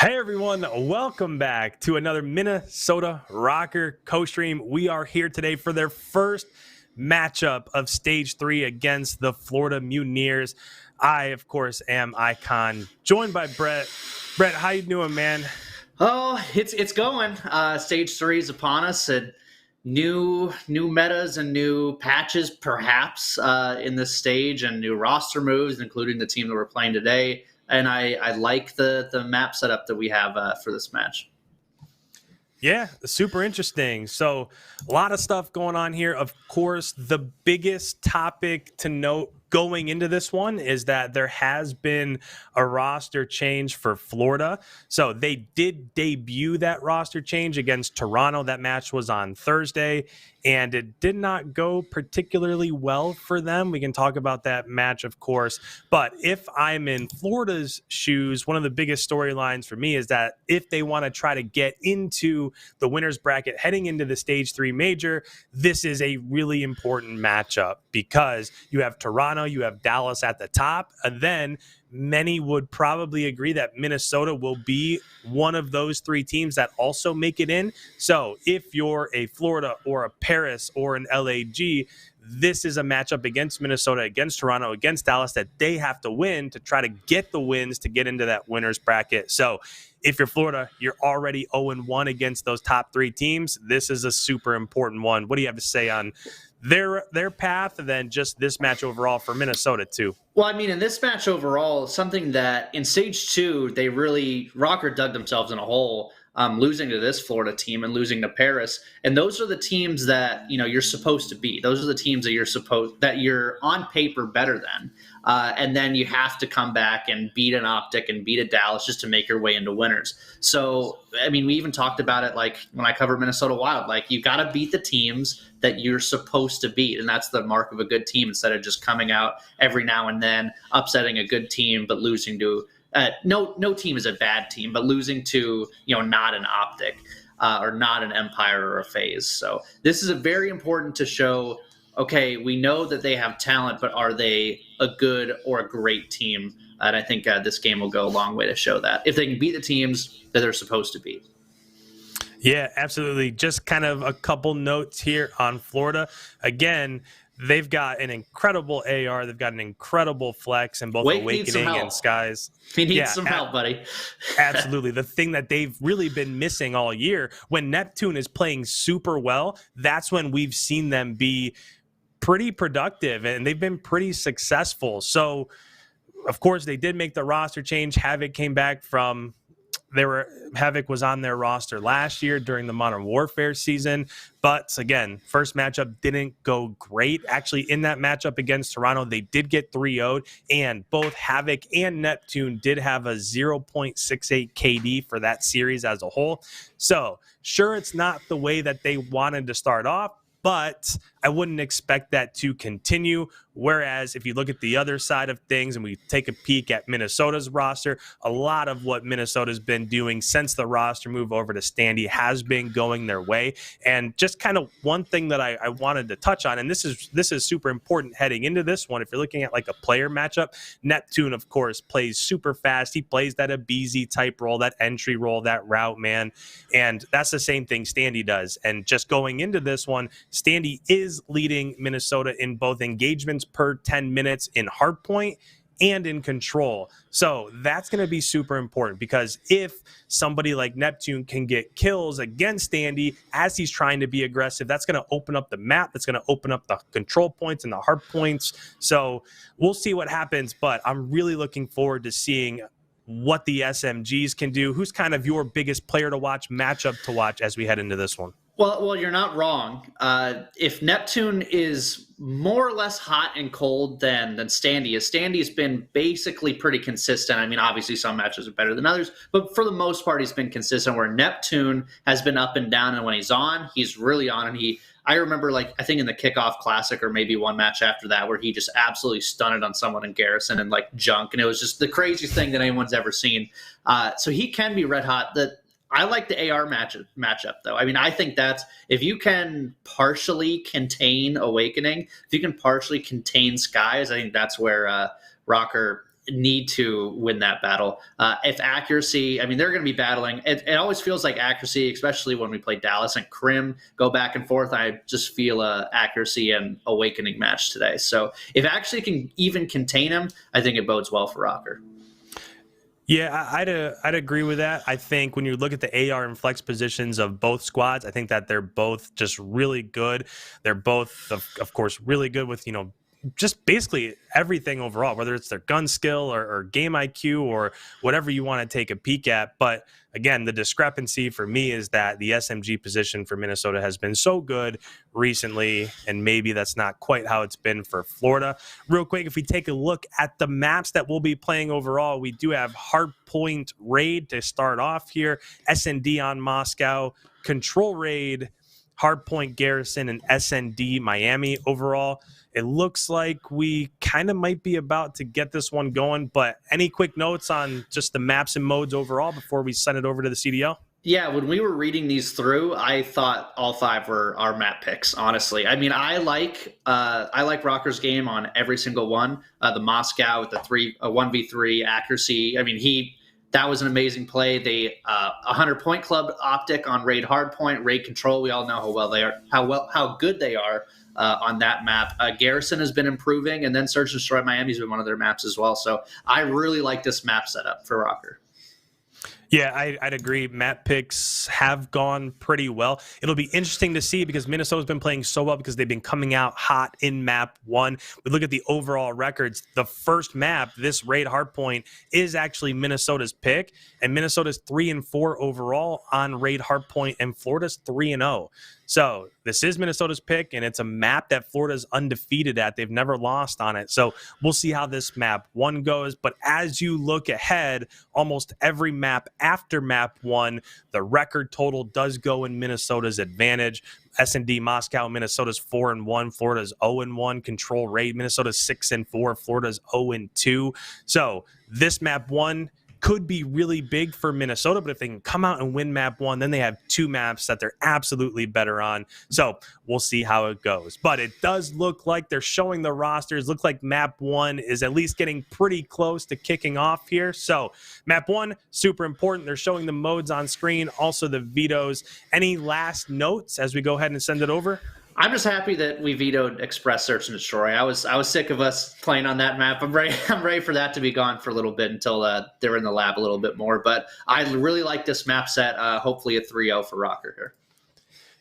Hey everyone, welcome back to another Minnesota RØKKR co-stream. We are here today for their first matchup of Stage 3 against the Florida Mutineers. I, of course, am IKON, joined by Brett. Brett, how you doing, man? Oh, it's going. Stage 3 is upon us, and new metas and new patches, perhaps, in this stage, and new roster moves, including the team that we're playing today. And I like the map setup that we have for this match. Yeah, super interesting. So a lot of stuff going on here. Of course, the biggest topic to note going into this one is that there has been a roster change for Florida. So they did debut that roster change against Toronto. That match was on Thursday, and it did not go particularly well for them. We can talk about that match, of course. But if I'm in Florida's shoes, one of the biggest storylines for me is that if they want to try to get into the winner's bracket heading into the Stage 3 major, this is a really important matchup because you have Toronto, you have Dallas at the top, and then many would probably agree that Minnesota will be one of those three teams that also make it in. So if you're a Florida or a Paris or an LAG, this is a matchup against Minnesota, against Toronto, against Dallas that they have to win to try to get the wins to get into that winner's bracket. So if you're Florida, you're already 0-1 against those top three teams. This is a super important one. What do you have to say on their path, and then just this match overall for Minnesota too? Well, I mean, in this match overall, something that in Stage 2, they really, RØKKR dug themselves in a hole, losing to this Florida team and losing to Paris. And those are the teams that, you're supposed to beat. Those are the teams that you're on paper better than. And then you have to come back and beat an Optic and beat a Dallas just to make your way into winners. So, I mean, we even talked about it like when I covered Minnesota Wild, like you got to beat the teams that you're supposed to beat. And that's the mark of a good team, instead of just coming out every now and then upsetting a good team, but losing to no team is a bad team, but losing to, not an Optic or not an Empire or a FaZe. So this is a very important to show, okay, we know that they have talent, but are they a good or a great team? And I think this game will go a long way to show that, if they can beat the teams that they're supposed to beat. Yeah, absolutely. Just kind of a couple notes here on Florida. Again, they've got an incredible AR. They've got an incredible flex in both Awakening and Skies. He needs some help, buddy. Absolutely. The thing that they've really been missing all year, when Neptune is playing super well, that's when we've seen them be pretty productive, and they've been pretty successful. So, of course, they did make the roster change. Havoc came back from... Havoc was on their roster last year during the Modern Warfare season. But again, first matchup didn't go great. Actually, in that matchup against Toronto, they did get 3-0'd, and both Havoc and Neptune did have a 0.68 KD for that series as a whole. So sure, it's not the way that they wanted to start off, but I wouldn't expect that to continue. Whereas if you look at the other side of things and we take a peek at Minnesota's roster, a lot of what Minnesota's been doing since the roster move over to Standy has been going their way. And just kind of one thing that I wanted to touch on, and this is super important heading into this one. If you're looking at like a player matchup, Neptune, of course, plays super fast. He plays that Abizi type role, that entry role, that route man. And that's the same thing Standy does. And just going into this one, Standy is leading Minnesota in both engagements per 10 minutes in hardpoint and in control. So that's going to be super important, because if somebody like Neptune can get kills against Standy as he's trying to be aggressive, that's going to open up the map. That's going to open up the control points and the hard points. So we'll see what happens, but I'm really looking forward to seeing what the SMGs can do. Who's kind of your biggest player to watch, matchup to watch as we head into this one? Well, you're not wrong. If Neptune is more or less hot and cold than Standy is, Standy's been basically pretty consistent. I mean, obviously some matches are better than others, but for the most part, he's been consistent, where Neptune has been up and down, and when he's on, he's really on. And I remember, I think in the Kickoff Classic, or maybe one match after that, where he just absolutely stunned on someone in Garrison and junk, and it was just the craziest thing that anyone's ever seen. So he can be red hot. I like the AR matchup, though. I mean, I think that's, if you can partially contain Awakening, if you can partially contain Skies, I think that's where RØKKR need to win that battle. If accuracy, I mean, they're going to be battling. It always feels like accuracy, especially when we play Dallas and Crim go back and forth. I just feel accuracy and awakening match today. So if actually can even contain him, I think it bodes well for RØKKR. Yeah, I'd agree with that. I think when you look at the AR and flex positions of both squads, I think that they're both just really good. They're both, of course, really good with, just basically everything overall, whether it's their gun skill or game IQ or whatever you want to take a peek at. But again, the discrepancy for me is that the SMG position for Minnesota has been so good recently, and maybe that's not quite how it's been for Florida. Real quick, if we take a look at the maps that we'll be playing overall, we do have Hardpoint Raid to start off here, SND on Moscow, Control Raid, Hardpoint Garrison, and SND Miami overall. It looks like we kind of might be about to get this one going, but any quick notes on just the maps and modes overall before we send it over to the CDL? Yeah, when we were reading these through, I thought all 5 were our map picks, honestly. I mean, I like RØKKR's game on every single one. The Moscow with the 1v3 accuracy. I mean, that was an amazing play. The 100-point club optic on Raid Hardpoint, Raid Control. We all know how well they are, how good they are on that map. Garrison has been improving, and then Search and Destroy Miami's been one of their maps as well. So I really like this map setup for RØKKR. Yeah, I'd agree. Map picks have gone pretty well. It'll be interesting to see because Minnesota's been playing so well because they've been coming out hot in map 1. We look at the overall records. The first map, this Raid Hardpoint, is actually Minnesota's pick, and Minnesota's 3-4 overall on Raid Hardpoint, and Florida's 3-0. So this is Minnesota's pick, and it's a map that Florida's undefeated at. They've never lost on it. So we'll see how this map 1 goes. But as you look ahead, almost every map after map 1, the record total does go in Minnesota's advantage. S&D Moscow, Minnesota's 4-1, Florida's 0-1. Control Raid, Minnesota's 6-4, Florida's 0-2. So this map 1 could be really big for Minnesota, but if they can come out and win map 1, then they have 2 maps that they're absolutely better on. So we'll see how it goes. But it does look like they're showing the rosters. Look like map 1 is at least getting pretty close to kicking off here. So map 1, super important. They're showing the modes on screen, also the vetoes. Any last notes as we go ahead and send it over? I'm just happy that we vetoed Express Search and Destroy. I was sick of us playing on that map. I'm ready for that to be gone for a little bit until they're in the lab a little bit more. But I really like this map set. Hopefully a 3-0 for RØKKR here.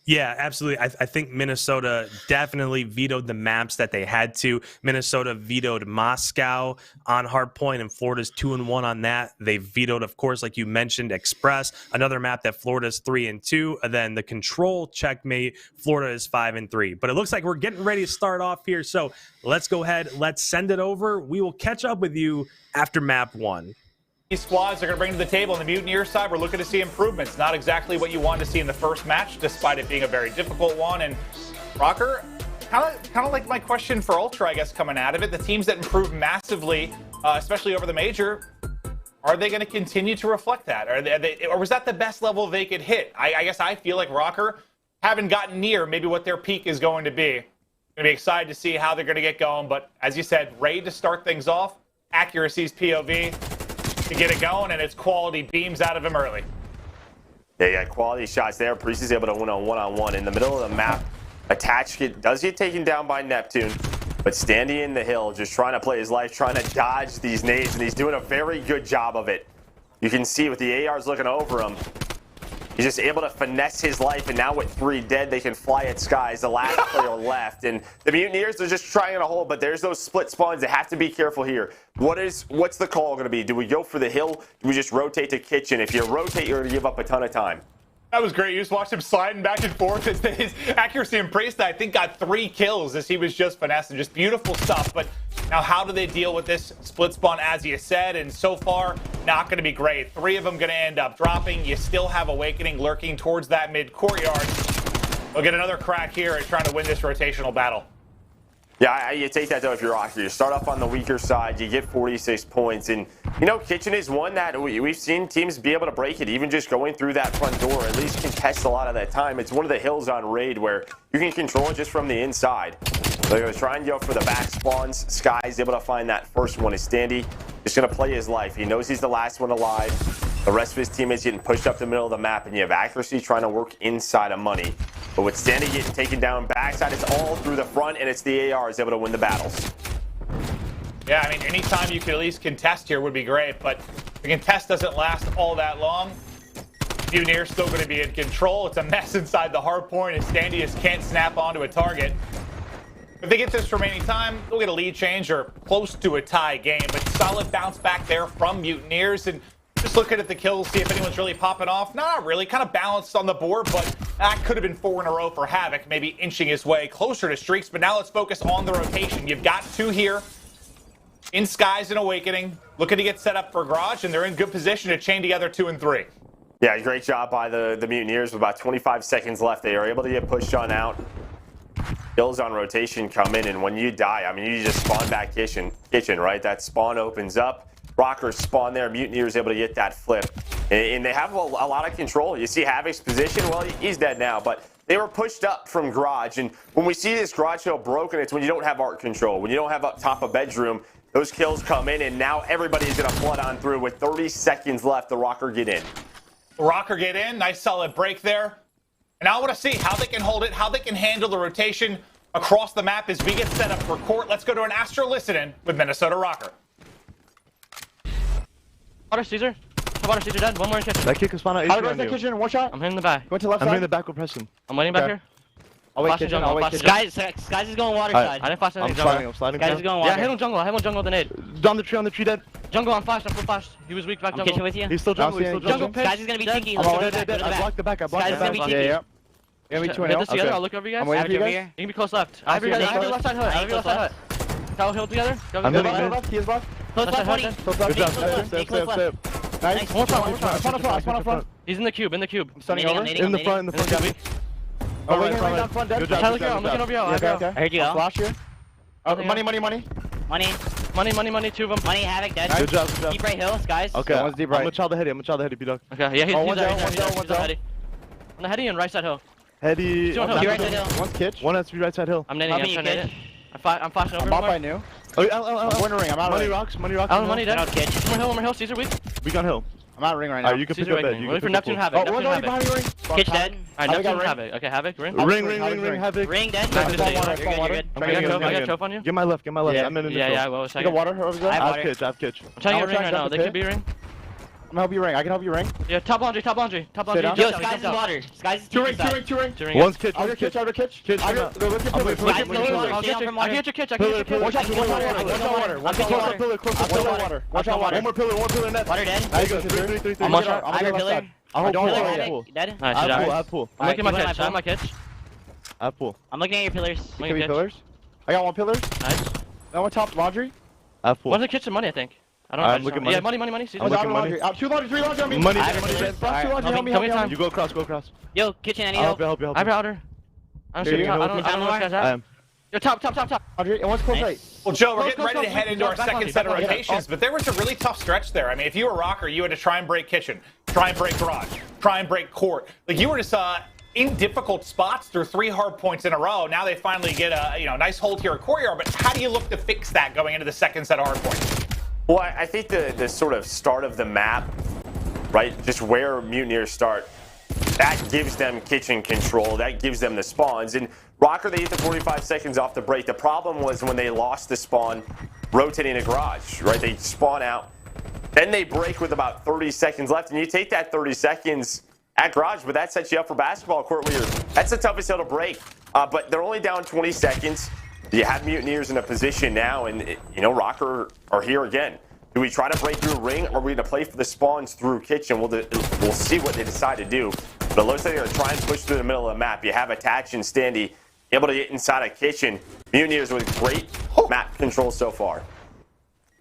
Yeah, absolutely. I think Minnesota definitely vetoed the maps that they had to. Minnesota vetoed Moscow on Hardpoint, and Florida's 2-1 on that. They vetoed, of course, like you mentioned, Express, another map that Florida's 3-2. And then the Control checkmate, Florida is 5-3. But it looks like we're getting ready to start off here. So let's go ahead. Let's send it over. We will catch up with you after map 1. Squads are going to bring to the table on the Mutineer side. We're looking to see improvements. Not exactly what you wanted to see in the first match, despite it being a very difficult one. And RØKKR, kind of like my question for Ultra, I guess, coming out of it. The teams that improved massively, especially over the major, are they going to continue to reflect that? Or was that the best level they could hit? I guess I feel like RØKKR haven't gotten near maybe what their peak is going to be. Going to be excited to see how they're going to get going. But as you said, Raid to start things off. Accuracy's POV to get it going, and it's quality beams out of him early. Yeah, quality shots there. Priest is able to win on one-on-one. In the middle of the map, Attach does get taken down by Neptune, but standing in the hill, just trying to play his life, trying to dodge these nades, and he's doing a very good job of it. You can see with the ARs looking over him, he's just able to finesse his life, and now with 3 dead, they can fly at skies. The last player left, and the Mutineers are just trying to hold, but there's those split spawns. They have to be careful here. What's the call going to be? Do we go for the hill? Do we just rotate to kitchen? If you rotate, you're going to give up a ton of time. That was great. You just watched him sliding back and forth. His accuracy and Priest, I think, got 3 kills as he was just finessing. Just beautiful stuff. But now how do they deal with this split spawn, as you said? And so far, not going to be great. 3 of them going to end up dropping. You still have Awakening lurking towards that mid-courtyard. They'll get another crack here at trying to win this rotational battle. Yeah, you take that, though, if you're RØKKR. You start off on the weaker side, you get 46 points. And, you know, Kitchen is one that we've seen teams be able to break it, even just going through that front door, at least contest a lot of that time. It's one of the hills on Raid where you can control it just from the inside. They're going to try and go for the back spawns. Sky's able to find that first one. Is Standy just going to play his life? He knows he's the last one alive. The rest of his teammates getting pushed up the middle of the map, and you have accuracy trying to work inside of money. But with Standy getting taken down backside, it's all through the front, and it's the AR is able to win the battles. Yeah, I mean, anytime you could at least contest here would be great, but the contest doesn't last all that long. Mutineers still going to be in control. It's a mess inside the hard point, and Standy just can't snap onto a target. If they get this remaining time, they'll get a lead change or close to a tie game, but solid bounce back there from Mutineers. And just looking at the kills, see if anyone's really popping off. Not really, kind of balanced on the board, but that could have been 4 in a row for Havoc, maybe inching his way closer to streaks. But now let's focus on the rotation. You've got 2 here in Skies and Awakening, looking to get set up for Garage, and they're in good position to chain together 2 and 3. Yeah, great job by the Mutineers. With about 25 seconds left, they are able to get pushed on out. Kills on rotation come in, and when you die, I mean, you just spawn back kitchen, right? That spawn opens up. RØKKR spawn there. Mutineers able to get that flip. And they have a lot of control. You see Havoc's position. Well, he's dead now, but they were pushed up from Garage. And when we see this Garage hill broken, it's when you don't have arc control. When you don't have up top of bedroom, those kills come in, and now everybody's going to flood on through. With 30 seconds left, the RØKKR get in. RØKKR get in. Nice solid break there. And I want to see how they can hold it, how they can handle the rotation across the map as we get set up for court. Let's go to an Astro listen-in with Minnesota RØKKR. Water Caesar. Water Caesar dead. One more in kitchen. That kick is spawn out. How do the kitchen? One shot. I'm hitting the back. Going to left I'm side. in the back with Preston. I'm waiting back Okay. here. I'll wait Flashing kitchen. jungle, I'll wait flashing kitchen. Sky is going water Alright. side. I didn't flash I'm any sliding. jungle. I'm sliding. Sky is going down. water. Yeah, I hit him jungle. I hit one jungle with an 8. On the tree dead. Jungle on flash. I'm full flash. He was weak back I'm jungle. kitchen with you. He's still jungle. He's still Jungle jungle. pitch. Guys is gonna be Dead. cheeky. I'm Let's go already to the Dead. back. Go to I the blocked the back. I blocked Sky's the gonna back. be Yeah, cheeky. yeah. Gonna be 2 Hit and this 0. together. I'll look over you guys. I'm waiting for you Over guys. here. You can be close left. I'll I have your see you guys. I have your guys. left side hood. I have your left side hood. Tower hill together. Go, I'm go, moving go, mid. go. Left, he is left. Close Left left, side, 20. left Close left. Good job. Close left. Step, Close step, left. step. Nice. One front, one front. Spawn up front. Spawn up front. He's in the cube. In the cube. Stunning I'm over. nading, In the front. In the In the front. cube. Oh, Right, wait, right, down front. Good Dead. job. Tyler, go. I'm looking over you. Yeah, I okay, go. okay. I heard you I'll go. flash here. Okay. Money. Money. 2 of them. Money. Havoc dead. Good job. Good job. Deep right hill. Skies. Okay. One's deep I'm right. gonna child the heady. B-Dog. Okay, yeah, he's Oh, one's there, down, he's one's there, down, he's one's on down. Heady. On the Heady and right side hill. Heady. He's on hill. He right side hill. One's kitch. One has to be right side hill. I'm nading. Help I'm me, trying to nade it. kid. I'm flashing over. I'm off by new. Oh, I'm winning ring. I'm out of Money ring. rocks. Money. Alan, money dead. Out kitch. One more hill. Caesar weak. We got hill. I'm out of ring right now. Alright, you can pick Caesar up bed. awakening. You Wait for can Neptune pick Havoc. Oh, Neptune one's already Havoc. behind you ring. Kitch dead. Alright, Havoc got Neptune ring. Havoc. Okay, Havoc, ring. Havoc Ring. ring. Havoc. Ring dead. Nice. Spawn water. You're Spawn good. water. You're good. I got Trying to get choke on you. Get my left. Yeah. I'm in the Yeah, well, You got second. water over I there? have water. kitch. I'm trying to get a ring right now. They could be ring. I'm gonna help you ring. I can help you ring. Yeah, top laundry. Stay down. Yo, Skies is water. Skies is Two TP ring. side. Two ring. One's kitch. Outer One's kitch. kitch. Outer kitch. Kitch, Outer. I'm Look at pillar. Guys, Look at pillar. pillar. I'll get you. I get your kitch. I Pillar, get your Watch kitch. out. Watch out. Watch out. Water. Watch out. Close Water. up pillar. Close I'll up pillar pillar. water. Watch out. Water. One more pillar net. Water dead. There you go. Three. I'm on I'm I have left pillar. side. I'll hold Pillar pillar. Havoc. Havoc dead. Nice, I shit, have alright. pool. I'm looking at my Alright, kitch. I'm my kitch. I have pool. I'm looking at your pillars. I'm Could be kitch. pillars. I got one pillar. Nice. That one top laundry. I have pool. One's the kitchen money, I think. I don't know. I'm looking Yeah, money. money. Caesar. I was looking out of money. laundry. Out 2 laundry. 3 laundry on me. Money. I have Money. pillars. Plus 2 laundry. Help Help me, me. help me Help me. You go across. Go across. Yo, kitchen. Any I'll help? help you. I have your outer. I don't Here, you know. go. I don't know what guys I have. am. Yo, top. Laundry. And one's close Nice. right. Well, Joe, we're Close, getting ready close, to head close. into our Back second on set of me, back on me. rotations, but there was a really tough stretch there. I mean, if you were RØKKR, you had to try and break kitchen, try and break garage, try and break court. Like, you were just in difficult spots through 3 hard points in a row. Now they finally get a nice hold here at courtyard, but how do you look to fix that going into the second set of hard points? Well, I think the sort of start of the map, right, just where Mutineers start, that gives them kitchen control. That gives them the spawns. And RØKKR, they hit the 45 seconds off the break. The problem was when they lost the spawn, rotating a garage, right? They spawn out. Then they break with about 30 seconds left. And you take that 30 seconds at garage, but that sets you up for basketball court where that's the toughest hill to break. But they're only down 20 seconds. You have Mutineers in a position now, and RØKKR are here again. Do we try to break through ring, or are we going to play for the spawns through kitchen? We'll see what they decide to do. But it looks like they're going to try and push through the middle of the map. You have Attach and Standy able to get inside a kitchen. Mutineers with great map control so far.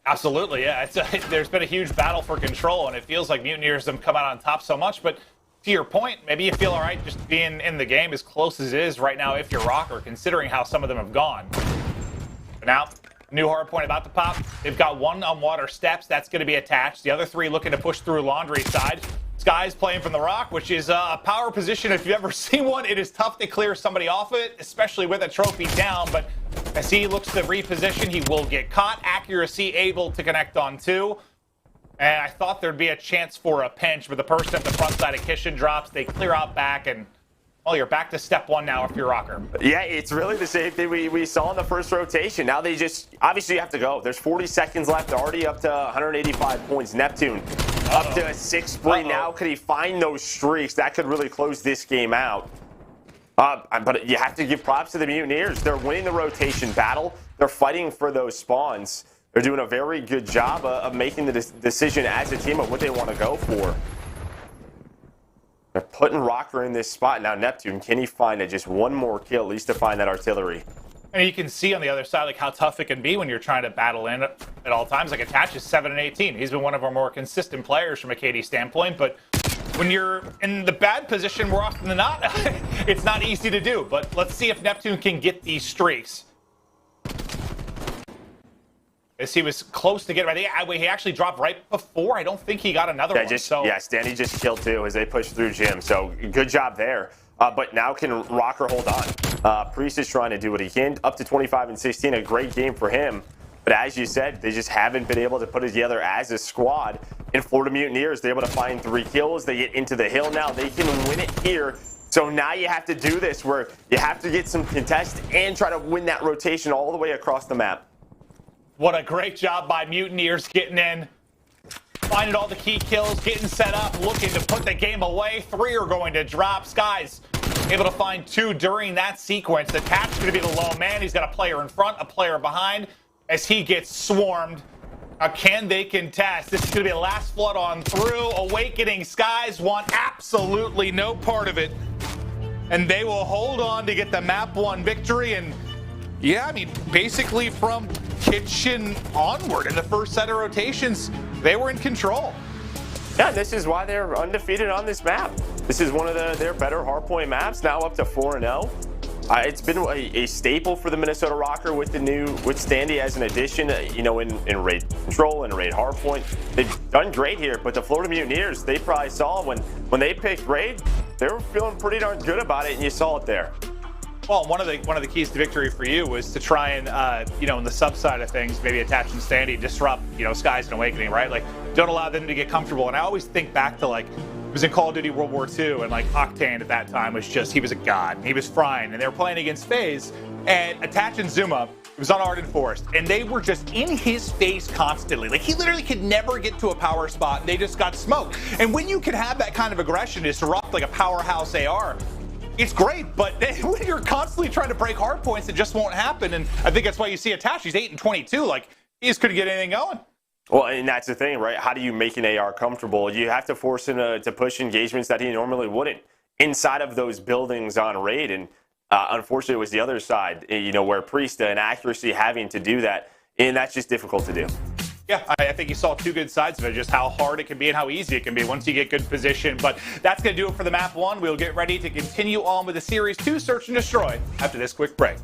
Absolutely, yeah. There's been a huge battle for control, and it feels like Mutineers have come out on top so much. But to your point, maybe you feel all right just being in the game as close as it is right now if you're RØKKR, considering how some of them have gone. But now, new hard point about to pop. They've got one on water steps. That's going to be attached. The other 3 looking to push through laundry side. Sky's playing from the rock, which is a power position. If you've ever seen one, it is tough to clear somebody off it, especially with a trophy down. But As he looks to reposition, he will get caught. Accuracy able to connect on 2. And I thought there'd be a chance for a pinch, but the person at the front side of Kitchen drops. They clear out back, and well, you're back to step 1 now if you're RØKKR. Yeah, it's really the same thing we saw in the first rotation. Now they just, obviously you have to go. There's 40 seconds left. They're already up to 185 points. Neptune up to a 6-3. Now could he find those streaks? That could really close this game out. But you have to give props to the Mutineers. They're winning the rotation battle. They're fighting for those spawns. They're doing a very good job of making the decision as a team of what they want to go for. They're putting RØKKR in this spot. Now Neptune, can he find just one more kill, at least to find that artillery? And you can see on the other side like how tough it can be when you're trying to battle in at all times. Like Attach is 7 and 18. He's been one of our more consistent players from a KD standpoint, but when you're in the bad position more often than not, it's not easy to do. But let's see if Neptune can get these streaks. As he was close to getting ready. He actually dropped right before. I don't think he got another one. Yeah, Stanley just killed 2 as they push through Jim. So good job there. But now can RØKKR hold on? Priest is trying to do what he can. Up to 25 and 16, a great game for him. But as you said, they just haven't been able to put it together as a squad. In Florida Mutineers, they're able to find 3 kills. They get into the hill now. They can win it here. So now you have to do this where you have to get some contest and try to win that rotation all the way across the map. What a great job by Mutineers getting in, finding all the key kills, getting set up, looking to put the game away. 3 are going to drop. Skies able to find 2 during that sequence. Attached going to be the lone man. He's got a player in front, a player behind as he gets swarmed. Now, can they contest? This is going to be a last flood on through. Awakening Skies want absolutely no part of it. And they will hold on to get the map 1 victory. And yeah, I mean, basically from Kitchen onward in the first set of rotations, they were in control. Yeah, this is why they're undefeated on this map. This is one of their better hardpoint maps, now up to 4-0. It's been a staple for the Minnesota RØKKR with Standy as an addition, in raid control and raid hardpoint. They've done great here, but the Florida Mutineers, they probably saw when they picked raid, they were feeling pretty darn good about it, and you saw it there. Well, one of the keys to victory for you was to try and, in the sub side of things, maybe Attach and Standy, disrupt, Skies and Awakening, right? Like, don't allow them to get comfortable. And I always think back to, it was in Call of Duty World War II, and, Octane at that time was just, he was a god. He was frying, and they were playing against FaZe, and Attach and Zuma, it was on Arden Forest, and they were just in his face constantly. Like, he literally could never get to a power spot, and they just got smoked. And when you can have that kind of aggression, disrupt, a powerhouse AR, it's great, but when you're constantly trying to break hard points, it just won't happen. And I think that's why you see Attach. He's 8 and 22. He just couldn't get anything going. Well, and that's the thing, right? How do you make an AR comfortable? You have to force him to push engagements that he normally wouldn't inside of those buildings on raid. And unfortunately, it was the other side, where Priest and accuracy having to do that. And that's just difficult to do. Yeah, I think you saw 2 good sides of it, just how hard it can be and how easy it can be once you get good position. But that's going to do it for the map 1. We'll get ready to continue on with the Series 2 Search and Destroy after this quick break.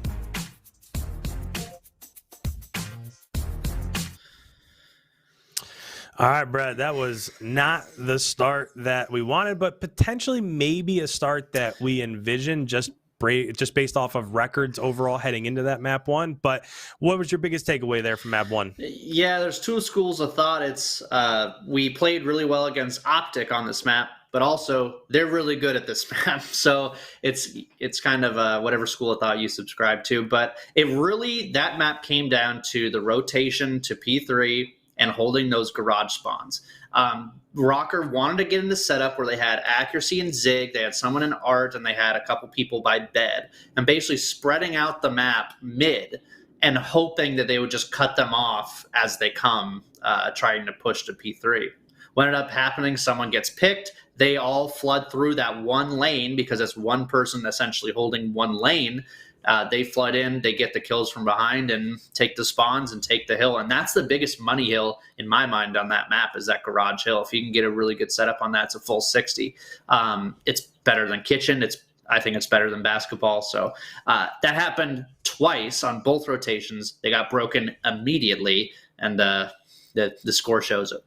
All right, Brad, that was not the start that we wanted, but potentially maybe a start that we envisioned just based off of records overall heading into that map 1. But what was your biggest takeaway there from map 1? Yeah, there's 2 schools of thought. It's we played really well against Optic on this map, but also they're really good at this map. So it's kind of whatever school of thought you subscribe to. But that map came down to the rotation to P3 and holding those garage spawns. RØKKR wanted to get in the setup where they had accuracy and Zig, they had someone in art, and they had a couple people by bed, and basically spreading out the map mid and hoping that they would just cut them off as they come, trying to push to P3. What ended up happening, someone gets picked, they all flood through that one lane because it's one person essentially holding one lane. They flood in, they get the kills from behind and take the spawns and take the hill. And that's the biggest money hill in my mind on that map, is that garage hill. If you can get a really good setup on that, it's a full 60. It's better than Kitchen. I think it's better than basketball. So that happened twice on both rotations. They got broken immediately, and the score shows it.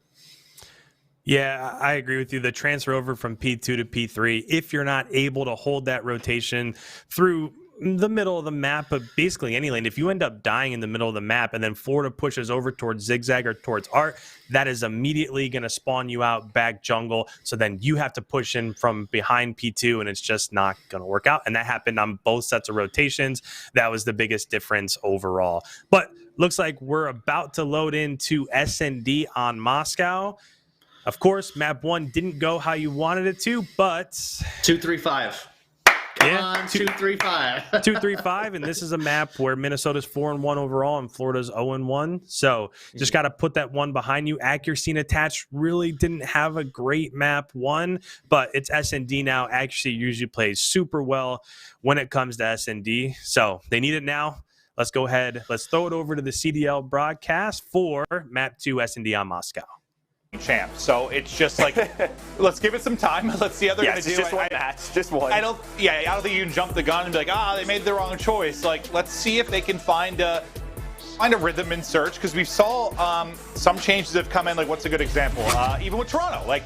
Yeah, I agree with you. The transfer over from P2 to P3, if you're not able to hold that rotation through the middle of the map, but basically any lane. If you end up dying in the middle of the map and then Florida pushes over towards Zigzag or towards Art, that is immediately going to spawn you out back jungle. So then you have to push in from behind P2, and it's just not going to work out. And that happened on both sets of rotations. That was the biggest difference overall. But looks like we're about to load into S&D on Moscow. Of course, map 1 didn't go how you wanted it to, but 2-3-5. Come on, 2-3-5. 2-3-5, and this is a map where Minnesota's 4-1 overall and Florida's 0-1. So just got to put that one behind you. Accuracy and attach really didn't have a great map 1, but it's S&D now. Accuracy usually plays super well when it comes to S&D. So they need it now. Let's go ahead. Let's throw it over to the CDL broadcast for map 2 S&D on Moscow. Champ. So it's just like, let's give it some time. Let's see how they're going to do. Just one match. Just one. I don't think you can jump the gun and be like, they made the wrong choice. Like, let's see if they can find a rhythm in search, because we saw some changes have come in. Like, what's a good example? Even with Toronto, like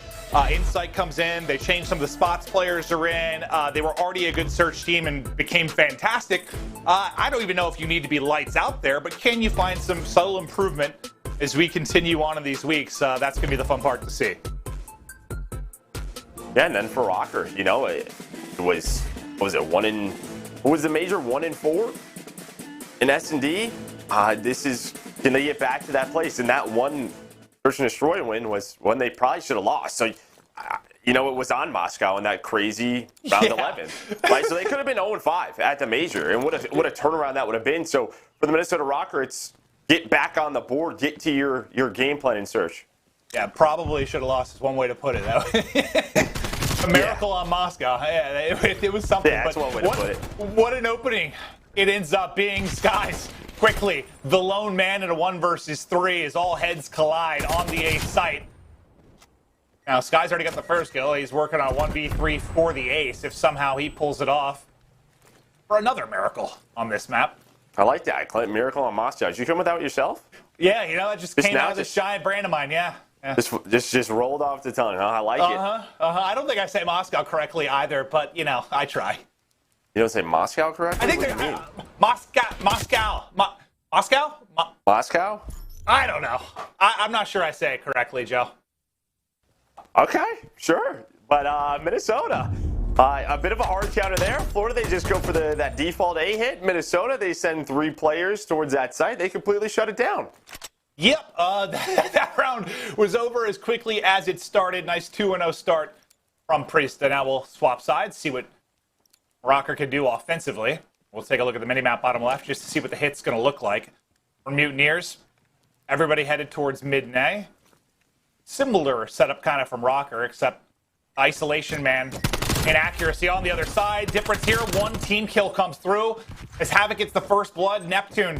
Insight comes in, they changed some of the spots players are in. They were already a good search team and became fantastic. I don't even know if you need to be lights out there, but can you find some subtle improvement as we continue on in these weeks? That's going to be the fun part to see. Yeah, and then for RØKKR, you know, it was, what was the major 1-4 in S&D? This is, can they get back to that place? And that one Search and Destroy win was one they probably should have lost. So, you know, it was on Moscow in that crazy round 11. Right? So they could have been 0-5 at the major. And what a turnaround that would have been. So for the Minnesota RØKKR, it's get back on the board, get to your game plan in Search. Yeah, probably should have lost is one way to put it, though. A miracle on Moscow. Yeah, it was something. Yeah, that's one way to put it. What an opening it ends up being. Skies quickly, the lone man in a 1 versus 3 as all heads collide on the A site. Now, Sky's already got the first kill. He's working on 1v3 for the ace if somehow he pulls it off for another miracle on this map. I like that. Clint, miracle on Moscow. Did you come with that yourself? Yeah, you know, that just came out of this giant brand of mine, yeah. Just rolled off the tongue, huh? I like it. I don't think I say Moscow correctly either, but, you know, I try. You don't say Moscow correctly? I think what do you mean? Moscow? Moscow? I don't know. I'm not sure I say it correctly, Joe. Okay, sure. But Minnesota, a bit of a hard counter there. Florida, they just go for that default A hit. Minnesota, they send 3 players towards that site. They completely shut it down. Yep, that round was over as quickly as it started. Nice 2-0 start from Priest. And now we'll swap sides, see what RØKKR can do offensively. We'll take a look at the minimap bottom left just to see what the hit's going to look like. For Mutineers, everybody headed towards mid-nay. Similar setup kind of from RØKKR, except Isolation Man and Accuracy on the other side. Difference here, 1 team kill comes through. As Havoc gets the first blood, Neptune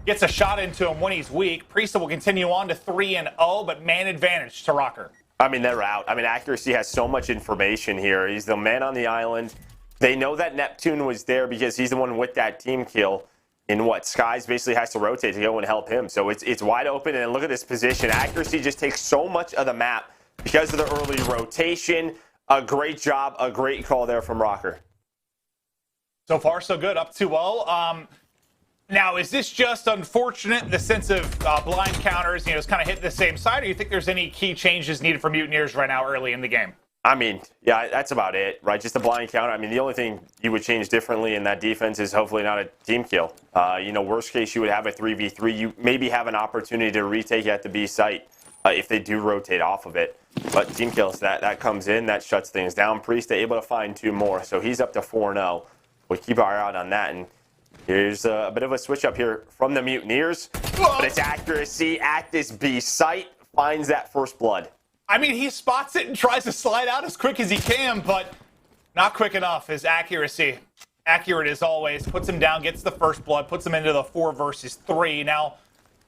gets a shot into him when he's weak. Priest will continue on to 3-0, but man advantage to RØKKR. I mean, they're out. I mean, Accuracy has so much information here. He's the man on the island. They know that Neptune was there because he's the one with that team kill. And what Skies basically has to rotate to go and help him. So it's wide open. And look at this position. Accuracy just takes so much of the map because of the early rotation. A great job, a great call there from RØKKR. So far, so good. Up 2-0. Now, is this just unfortunate in the sense of blind counters, you know, it's kind of hitting the same side, or do you think there's any key changes needed for Mutineers right now early in the game? I mean, yeah, that's about it, right? Just a blind counter. I mean, the only thing you would change differently in that defense is hopefully not a team kill. You know, worst case, you would have a 3v3. You maybe have an opportunity to retake at the B site if they do rotate off of it. But team kills, that comes in, that shuts things down. Priest able to find 2 more, so he's up to 4-0. We'll keep our eye out on that. And here's a bit of a switch up here from the Mutineers. But it's Accuracy at this B site, finds that first blood. I mean, he spots it and tries to slide out as quick as he can, but not quick enough. His Accuracy, accurate as always, puts him down, gets the first blood, puts him into the 4 versus 3. Now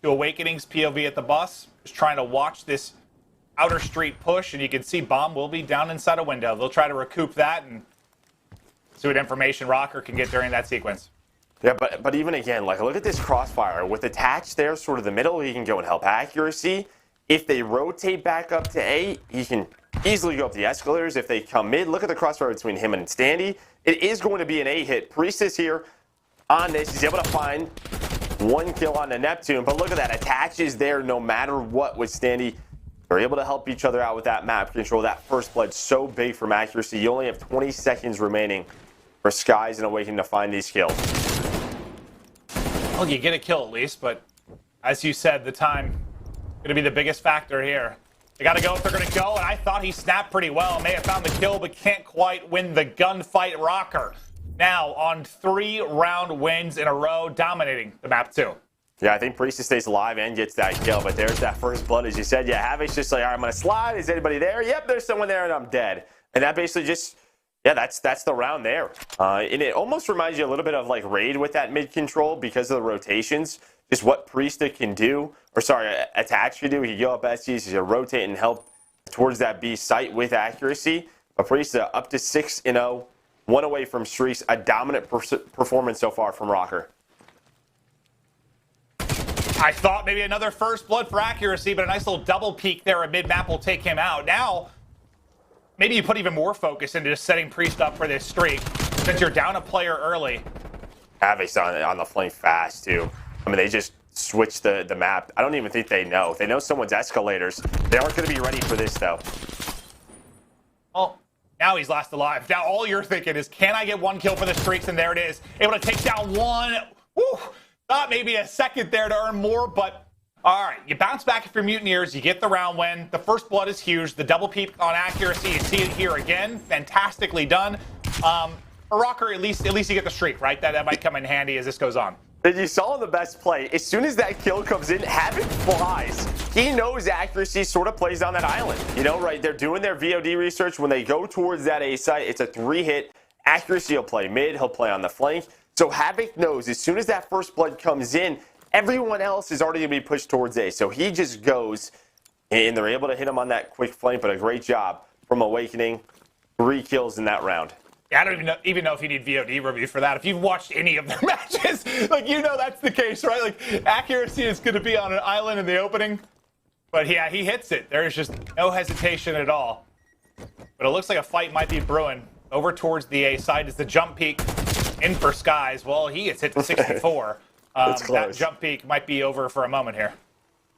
to Awakening's POV at the bus, just trying to watch this outer street push, and you can see Bomb will be down inside a window. They'll try to recoup that and see what information RØKKR can get during that sequence. Yeah, but even again, like, look at this crossfire. With attached there, sort of the middle, he can go and help Accuracy. If they rotate back up to A, he can easily go up the escalators if they come mid. Look at the crossfire between him and Standy. It is going to be an A hit. Priest is here on this. He's able to find one kill on the Neptune, but look at that. Attach is there no matter what with Standy. They're able to help each other out with that map control. That first blood so big from accuracy. You only have 20 seconds remaining for Skies and Awakening to find these kills. Well, you get a kill at least, but as you said, the time going to be the biggest factor here. They got to go if they're going to go, and I thought he snapped pretty well. May have found the kill, but can't quite win the gunfight. RØKKR now on 3-round wins in a row, dominating the map too. Yeah, I think Priest stays alive and gets that kill, but there's that first blood, as you said. Yeah, Havoc's just like, all right, I'm going to slide. Is anybody there? Yep, there's someone there, and I'm dead. And that basically just, yeah, that's the round there. And it almost reminds you a little bit of like Raid with that mid control because of the rotations. Just what Priesta can do, or sorry, Attach can do. He can go up SGs, he's going to rotate and help towards that B site with accuracy. But Priesta up to 6-0, one away from streaks. A dominant performance so far from RØKKR. I thought maybe another first blood for accuracy, but a nice little double peek there at mid-map will take him out. Now, maybe you put even more focus into just setting Priest up for this streak, since you're down a player early. Havoc's on the flank fast, too. I mean, they just switched the map. I don't even think they know. They know someone's escalators. They aren't going to be ready for this, though. Well, now he's last alive. Now all you're thinking is, can I get one kill for the streaks? And there it is. Able to take down one. Woo! Thought maybe a second there to earn more, but all right. You bounce back if you're Mutineers. You get the round win. The first blood is huge. The double peep on accuracy. You see it here again. Fantastically done. For RØKKR, at least you get the streak, right? That might come in handy as this goes on. And you saw the best play. As soon as that kill comes in, Havoc flies. He knows accuracy sort of plays on that island. You know, right? They're doing their VOD research. When they go towards that A site, it's a 3-hit. Accuracy, he'll play mid. He'll play on the flank. So Havoc knows as soon as that first blood comes in, everyone else is already going to be pushed towards A. So he just goes, and they're able to hit him on that quick flank, but a great job from Awakening. 3 kills in that round. Yeah, I don't even know if you need VOD review for that. If you've watched any of their matches, like, you know that's the case, right? Like, accuracy is going to be on an island in the opening. But yeah, he hits it. There's just no hesitation at all. But it looks like a fight might be brewing. Over towards the A side is the jump peak. In for Skies. Well, he gets hit to 64. That jump peak might be over for a moment here.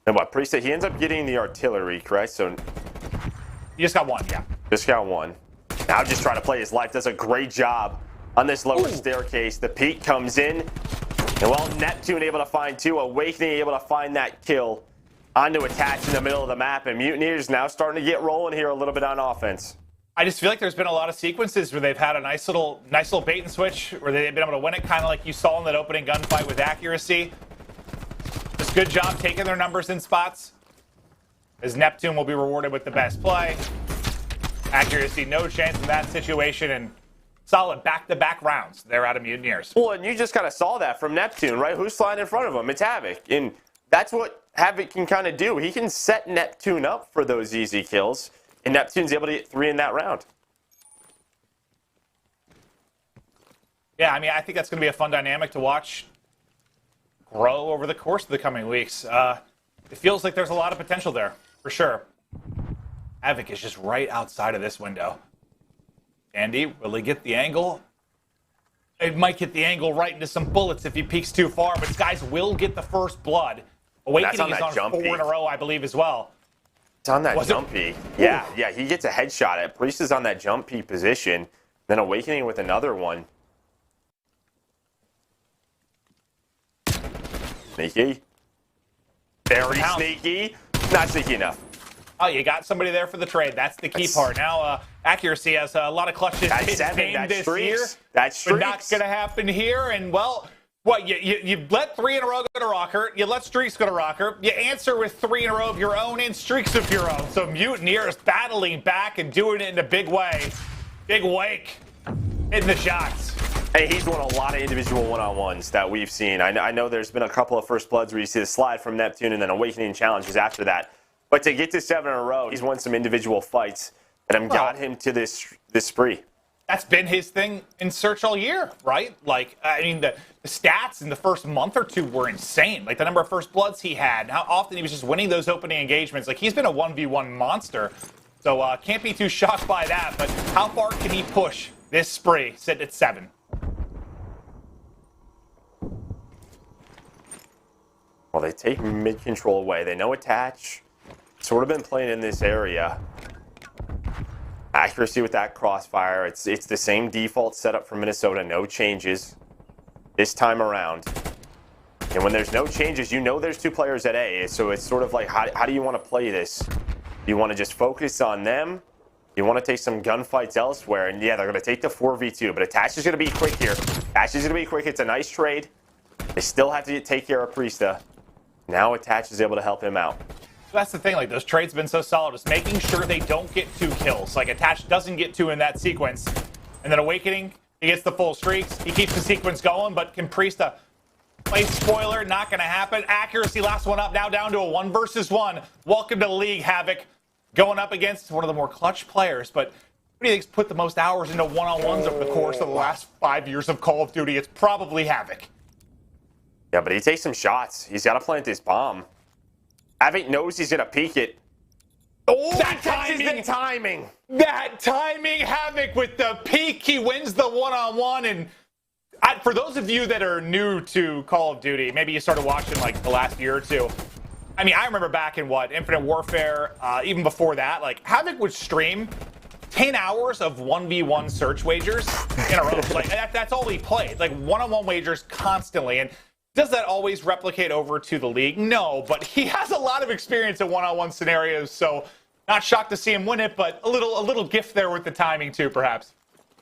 And what, Priest, he ends up getting the artillery, correct? So you just got one, yeah. Just got one. Now just trying to play his life. Does a great job on this lower staircase. The peak comes in. And well, Neptune able to find 2. Awakening able to find that kill onto Attach in the middle of the map. And Mutineers now starting to get rolling here a little bit on offense. I just feel like there's been a lot of sequences where they've had a nice little bait and switch where they've been able to win it, kind of like you saw in that opening gunfight with accuracy. Just good job taking their numbers in spots, as Neptune will be rewarded with the best play. Accuracy, no chance in that situation, and solid back-to-back rounds there out of Mutineers. Well, and you just kind of saw that from Neptune, right? Who's flying in front of him? It's Havoc. And that's what Havoc can kind of do. He can set Neptune up for those easy kills. And Neptune's able to get 3 in that round. Yeah, I mean, I think that's going to be a fun dynamic to watch grow over the course of the coming weeks. It feels like there's a lot of potential there, for sure. Havoc is just right outside of this window. Andy, will he get the angle? It might get the angle right into some bullets if he peeks too far, but Skies will get the first blood. Awakening is on 4 in a row, I believe, as well. It's on that jump peak. Yeah, he gets a headshot at Priest is on that jump peak position. Then Awakening with another one. Sneaky. Very sneaky. Not sneaky enough. Oh, you got somebody there for the trade. That's the key part. Now, accuracy has a lot of clutches in this year. That's but not going to happen here. And, well, what, you let 3 in a row go to RØKKR. You let streaks go to RØKKR. You answer with 3 in a row of your own and streaks of your own. So Mutineers battling back and doing it in a big way. Big wake. Hitting the shots. Hey, he's won a lot of individual one-on-ones that we've seen. I know there's been a couple of first bloods where you see the slide from Neptune and then Awakening challenges after that. But to get to 7 in a row, he's won some individual fights that have got him to this spree. That's been his thing in Search all year, right? Like, I mean, the stats in the first month or 2 were insane. Like, the number of first bloods he had, how often he was just winning those opening engagements. Like, he's been a 1v1 monster. So can't be too shocked by that, but how far can he push this spree? Sitting at 7. Well, they take mid-control away. They know attach. Sort of been playing in this area. Accuracy with that crossfire. It's the same default setup for Minnesota. No changes this time around. And when there's no changes, you know there's 2 players at A. So it's sort of like, how do you want to play this? You want to just focus on them? You want to take some gunfights elsewhere? And yeah, they're going to take the 4v2. But attach is going to be quick here. Attach is going to be quick. It's a nice trade. They still have to take care of Priesta. Now attach is able to help him out. So that's the thing, like those trades have been so solid, just making sure they don't get 2 kills. Like attach doesn't get 2 in that sequence. And then Awakening, he gets the full streaks. He keeps the sequence going, but can Priesta play spoiler? Not going to happen. Accuracy, last one up, now down to a 1 versus 1. Welcome to the league, Havoc. Going up against one of the more clutch players, but who do you think's put the most hours into one-on-ones over the course of the last 5 years of Call of Duty? It's probably Havoc. Yeah, but he takes some shots. He's got to plant this bomb. Havoc knows he's going to peek it. Oh, that timing! The timing. That timing, Havoc with the peek. He wins the one-on-one. And for those of you that are new to Call of Duty, maybe you started watching like the last year or 2. I mean, I remember back in Infinite Warfare, even before that, like Havoc would stream 10 hours of 1v1 search wagers in a row. Like that's all he played. Like one-on-one wagers constantly. And does that always replicate over to the league? No, but he has a lot of experience in one-on-one scenarios, so not shocked to see him win it, but a little gift there with the timing too, perhaps.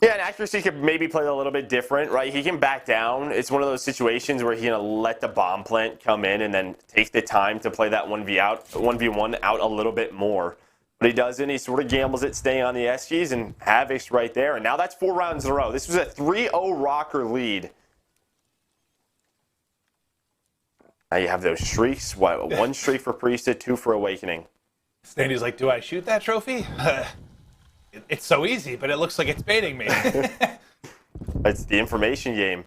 Yeah, and accuracy could maybe play a little bit different, right? He can back down. It's one of those situations where he's going to let the bomb plant come in and then take the time to play that 1v1 out a little bit more. But he doesn't. He sort of gambles it staying on the SGs, and Havoc's right there. And now that's 4 rounds in a row. This was a 3-0 RØKKR lead. Now you have those streaks. 1 streak for Priesta, 2 for Awakening. Standy's like, do I shoot that trophy? It's so easy, but it looks like it's baiting me. It's the information game.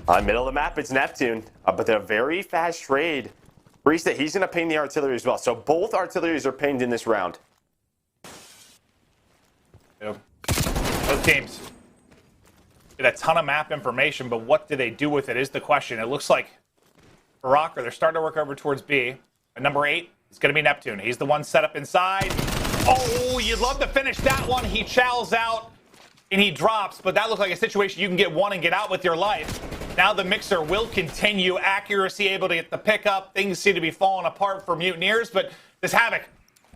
Middle of the map, it's Neptune. But they're a very fast trade. Priesta, he's going to ping the artillery as well. So both artilleries are pinged in this round. Yep. Both teams get a ton of map information, but what do they do with it is the question. It looks like for RØKKR, they're starting to work over towards B. At number 8, it's going to be Neptune. He's the one set up inside. Oh, you'd love to finish that one. He chows out and he drops, but that looks like a situation you can get one and get out with your life. Now the mixer will continue. Accuracy able to get the pickup. Things seem to be falling apart for Mutineers, but does Havoc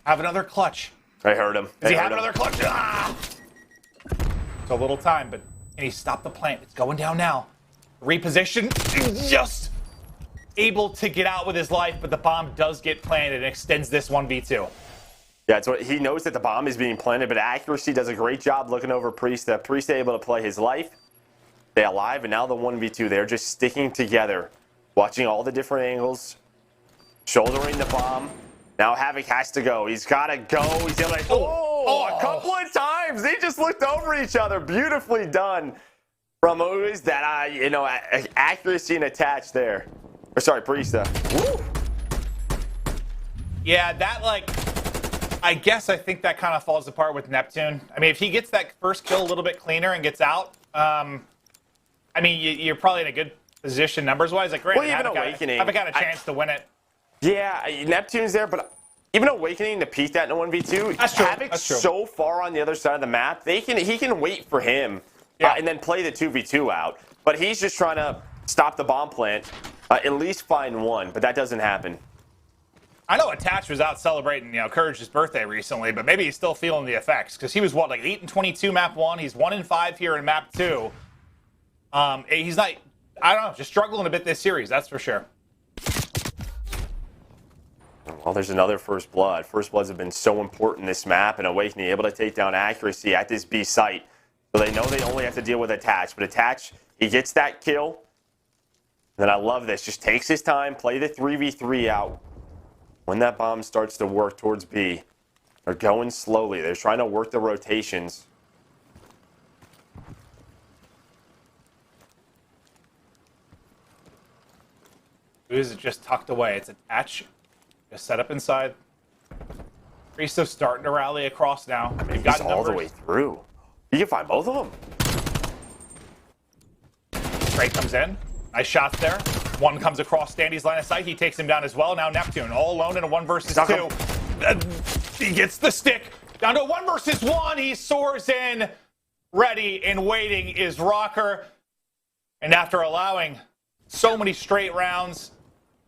have another clutch? I heard him. Does he have another clutch? Ah! It's a little time, but can he stop the plant? It's going down now. Reposition. Just able to get out with his life, but the bomb does get planted and extends this 1v2. Yeah, it's what he knows that the bomb is being planted, but accuracy does a great job looking over Priesta. Priesta able to play his life, stay alive, and now the 1v2. They're just sticking together, watching all the different angles, shouldering the bomb. Now Havoc has to go. He's got to go. He's able to. A couple of times. They just looked over each other. Beautifully done from who is that? Accuracy and attach there. Or sorry, Priesta. Woo! Yeah, that I think that kind of falls apart with Neptune. I mean, if he gets that first kill a little bit cleaner and gets out, you're probably in a good position numbers-wise. Like, granted, Awakening. Havoc got a chance to win it. Yeah, Neptune's there, but even Awakening to peek that in a 1v2, that's true. Havoc's so far on the other side of the map, he can wait for him and then play the 2v2 out. But he's just trying to stop the bomb plant, at least find one, but that doesn't happen. I know Attach was out celebrating, Courage's birthday recently, but maybe he's still feeling the effects because he was 8-22 map 1. He's 1-5 here in map 2. He's not, just struggling a bit this series, that's for sure. Well, there's another First Blood. First Bloods have been so important this map, and Awakening able to take down accuracy at this B site. So they know they only have to deal with Attach, but Attach, he gets that kill. And then I love this, just takes his time, play the 3v3 out. When that bomb starts to work towards B, they're going slowly. They're trying to work the rotations. Who is it just tucked away? It's Attach. Just set up inside. Priest's starting to rally across now. I mean, We've got he's all the numbers. way through. You can find both of them. Straight comes in. Nice shots there. One comes across Standy's line of sight. He takes him down as well. Now Neptune all alone in a 1 versus 2. He gets the stick. Down to a 1 versus 1. He soars in. Ready and waiting is RØKKR. And after allowing so many straight rounds,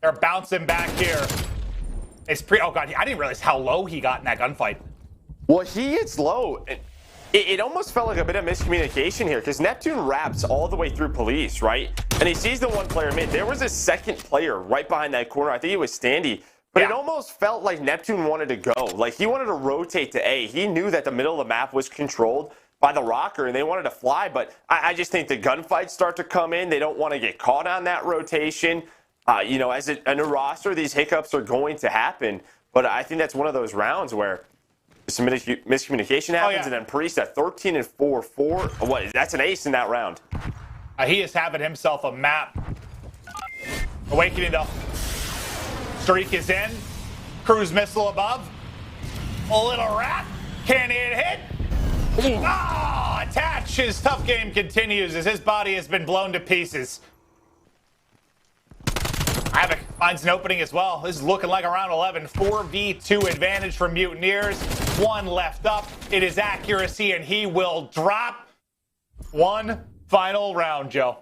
they're bouncing back here. Oh, God. I didn't realize how low he got in that gunfight. Well, he gets low. It almost felt like a bit of miscommunication here because Neptune wraps all the way through police, right? And he sees the one player mid. There was a second player right behind that corner. I think it was Standy. But it almost felt like Neptune wanted to go. Like he wanted to rotate to A. He knew that the middle of the map was controlled by the RØKKR and they wanted to fly. But I just think the gunfights start to come in. They don't want to get caught on that rotation. You know, as a new roster, these hiccups are going to happen. But I think that's one of those rounds where some miscommunication happens, and then Priest at 13 and 4. That's an ace in that round. He is having himself a map. Awakening though. Streak is in. Cruise missile above. A little rat. Can it hit? Attach. His tough game continues as his body has been blown to pieces. Havoc finds an opening as well. This is looking like around 11. 4v2 advantage for Mutineers. 1 left up. It is accuracy, and he will drop. 1 final round, Joe.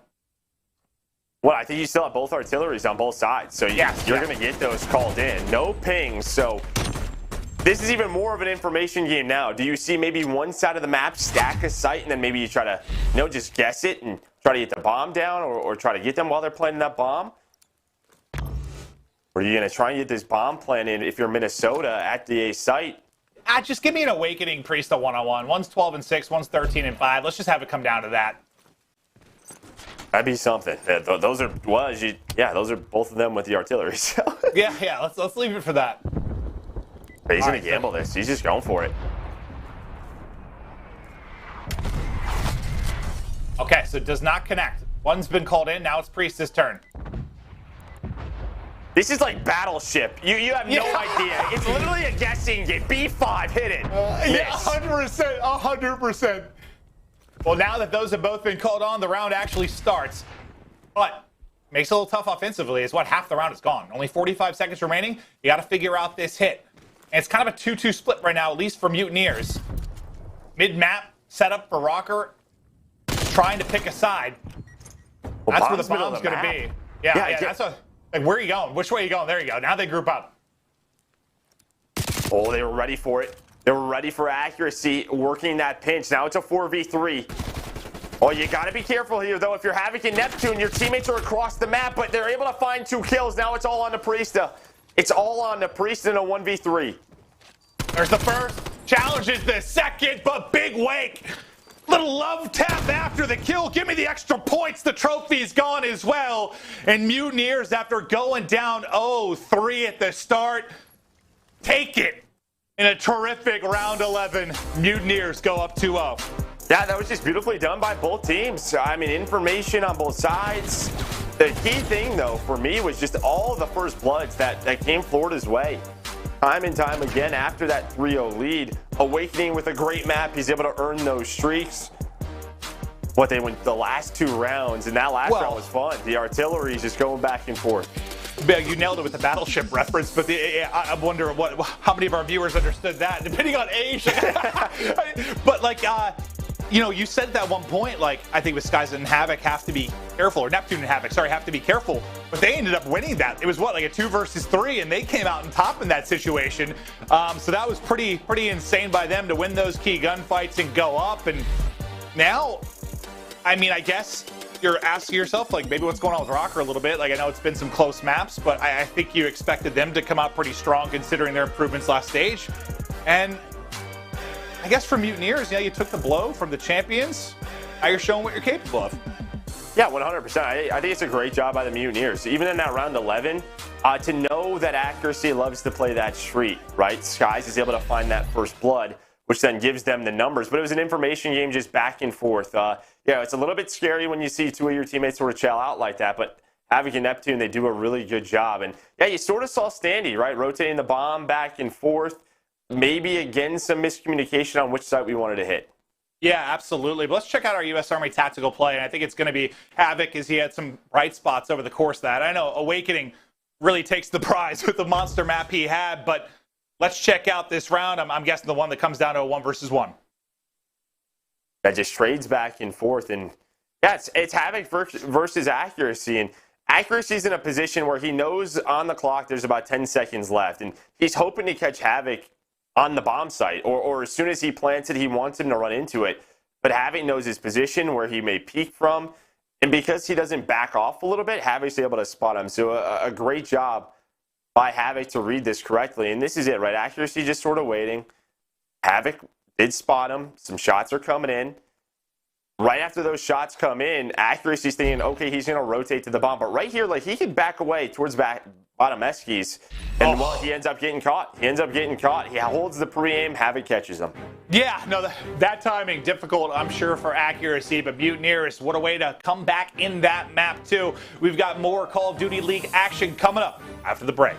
Well, I think you still have both artilleries on both sides. So you're going to get those called in. No pings. So this is even more of an information game now. Do you see maybe one side of the map stack a site, and then maybe you try to, just guess it and try to get the bomb down or try to get them while they're planting that bomb? Or are you going to try and get this bomb planted if you're Minnesota at the A site? Just give me an Awakening Priest a one-on-one. One's 12 and 6, one's 13 and 5. Let's just have it come down to that. That'd be something. Those are those are both of them with the artillery. So. Yeah. Let's leave it for that. But he's going to gamble this. He's just going for it. Okay, so it does not connect. One's been called in. Now it's Priest's turn. This is like Battleship. You have no idea. It's literally a guessing game. B5, hit it. 100%. 100%. Well, now that those have both been called on, the round actually starts. But makes it a little tough offensively is half the round is gone. Only 45 seconds remaining. You got to figure out this hit. And it's kind of a 2-2 split right now, at least for Mutineers. Mid-map setup for RØKKR. Trying to pick a side. Well, that's where the bomb's going to be. Yeah, that's where are you going? Which way are you going? There you go. Now they group up. Oh, they were ready for it. They were ready for accuracy, working that pinch. Now it's a 4v3. Oh, you got to be careful here, though. If you're Havoc and Neptune, your teammates are across the map, but they're able to find 2 kills. Now it's all on the Priesta. It's all on the Priest in a 1v3. There's the first. Challenges the second, but big wake. Little love tap after the kill. Give me the extra points. The trophy's gone as well. And Mutineers, after going down 0-3 at the start, take it in a terrific round 11. Mutineers go up 2-0. Yeah, that was just beautifully done by both teams. I mean, information on both sides. The key thing, though, for me was just all the first bloods that came Florida's way. Time and time again after that 3-0 lead. Awakening with a great map. He's able to earn those streaks. They went the last 2 rounds, and that last round was fun. The artillery is just going back and forth. You nailed it with the Battleship reference, but I wonder how many of our viewers understood that, depending on age. But you said at one point, I think it was Skies and Havoc have to be careful, or Neptune and Havoc, sorry, have to be careful. But they ended up winning that. It was a 2 versus 3, and they came out on top in that situation. So that was pretty insane by them to win those key gunfights and go up. And now, I guess you're asking yourself, maybe what's going on with RØKKR a little bit. I know it's been some close maps, but I think you expected them to come out pretty strong considering their improvements last stage. And I guess for Mutineers, you took the blow from the champions. Now you're showing what you're capable of. Yeah, 100%. I think it's a great job by the Mutineers. Even in that round 11, to know that accuracy loves to play that street, right? Skies is able to find that first blood, which then gives them the numbers. But it was an information game just back and forth. It's a little bit scary when you see 2 of your teammates sort of chill out like that. But Havoc and Neptune, they do a really good job. And, you sort of saw Standy, right, rotating the bomb back and forth. maybe, again, some miscommunication on which side we wanted to hit. Yeah, absolutely. But let's check out our U.S. Army tactical play, and I think it's going to be Havoc, as he had some bright spots over the course of that. I know Awakening really takes the prize with the monster map he had, but let's check out this round. I'm guessing the one that comes down to a 1 versus 1. That just trades back and forth, and yeah, it's Havoc versus accuracy, and accuracy's in a position where he knows on the clock there's about 10 seconds left, and he's hoping to catch Havoc on the bomb site, or as soon as he plants it, he wants him to run into it. But Havoc knows his position, where he may peek from, and because he doesn't back off a little bit, Havoc's able to spot him. So a great job by Havoc to read this correctly, and this is it, right? Accuracy just sort of waiting. Havoc did spot him. Some shots are coming in. Right after those shots come in, Accuracy's thinking, okay, he's going to rotate to the bomb. But right here, like, he could back away towards bottom Eskies, and well, he ends up getting caught. He holds the pre-aim. Havoc catches him. Yeah, no, that timing, difficult, I'm sure, for Accuracy, but Mutineers, what a way to come back in that map, too. We've got more Call of Duty League action coming up after the break.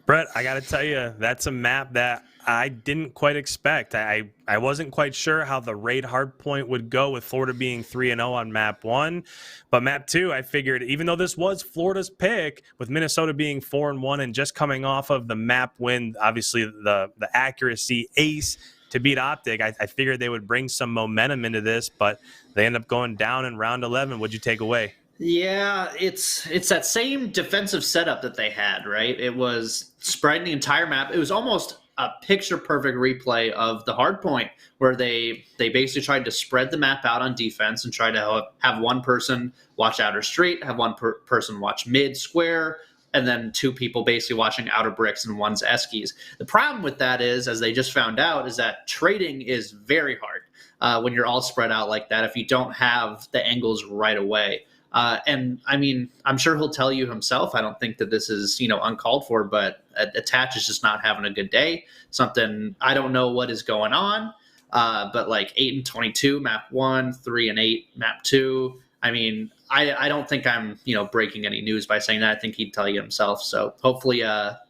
Brett, I got to tell you, that's a map that I didn't quite expect. I wasn't quite sure how the raid hardpoint would go with Florida being 3-0 on map 1. But map 2, I figured, even though this was Florida's pick, with Minnesota being 4-1 and just coming off of the map win, obviously the accuracy ace to beat Optic, I figured they would bring some momentum into this, but they end up going down in round 11. What'd you take away? Yeah, it's that same defensive setup that they had, right? It was spreading the entire map. It was almost a picture-perfect replay of the hardpoint, where they basically tried to spread the map out on defense and try to have one person watch outer street, have one person watch mid square, and then 2 people basically watching outer bricks and one's Eskies. The problem with that is, as they just found out, is that trading is very hard when you're all spread out like that if you don't have the angles right away. And I mean, I'm sure he'll tell you himself. I don't think that this is, uncalled for, but Attach is just not having a good day. Something, I don't know what is going on. But like 8-22 map 1, 3-8 map 2. I mean, I don't think I'm, breaking any news by saying that. I think he'd tell you himself. So hopefully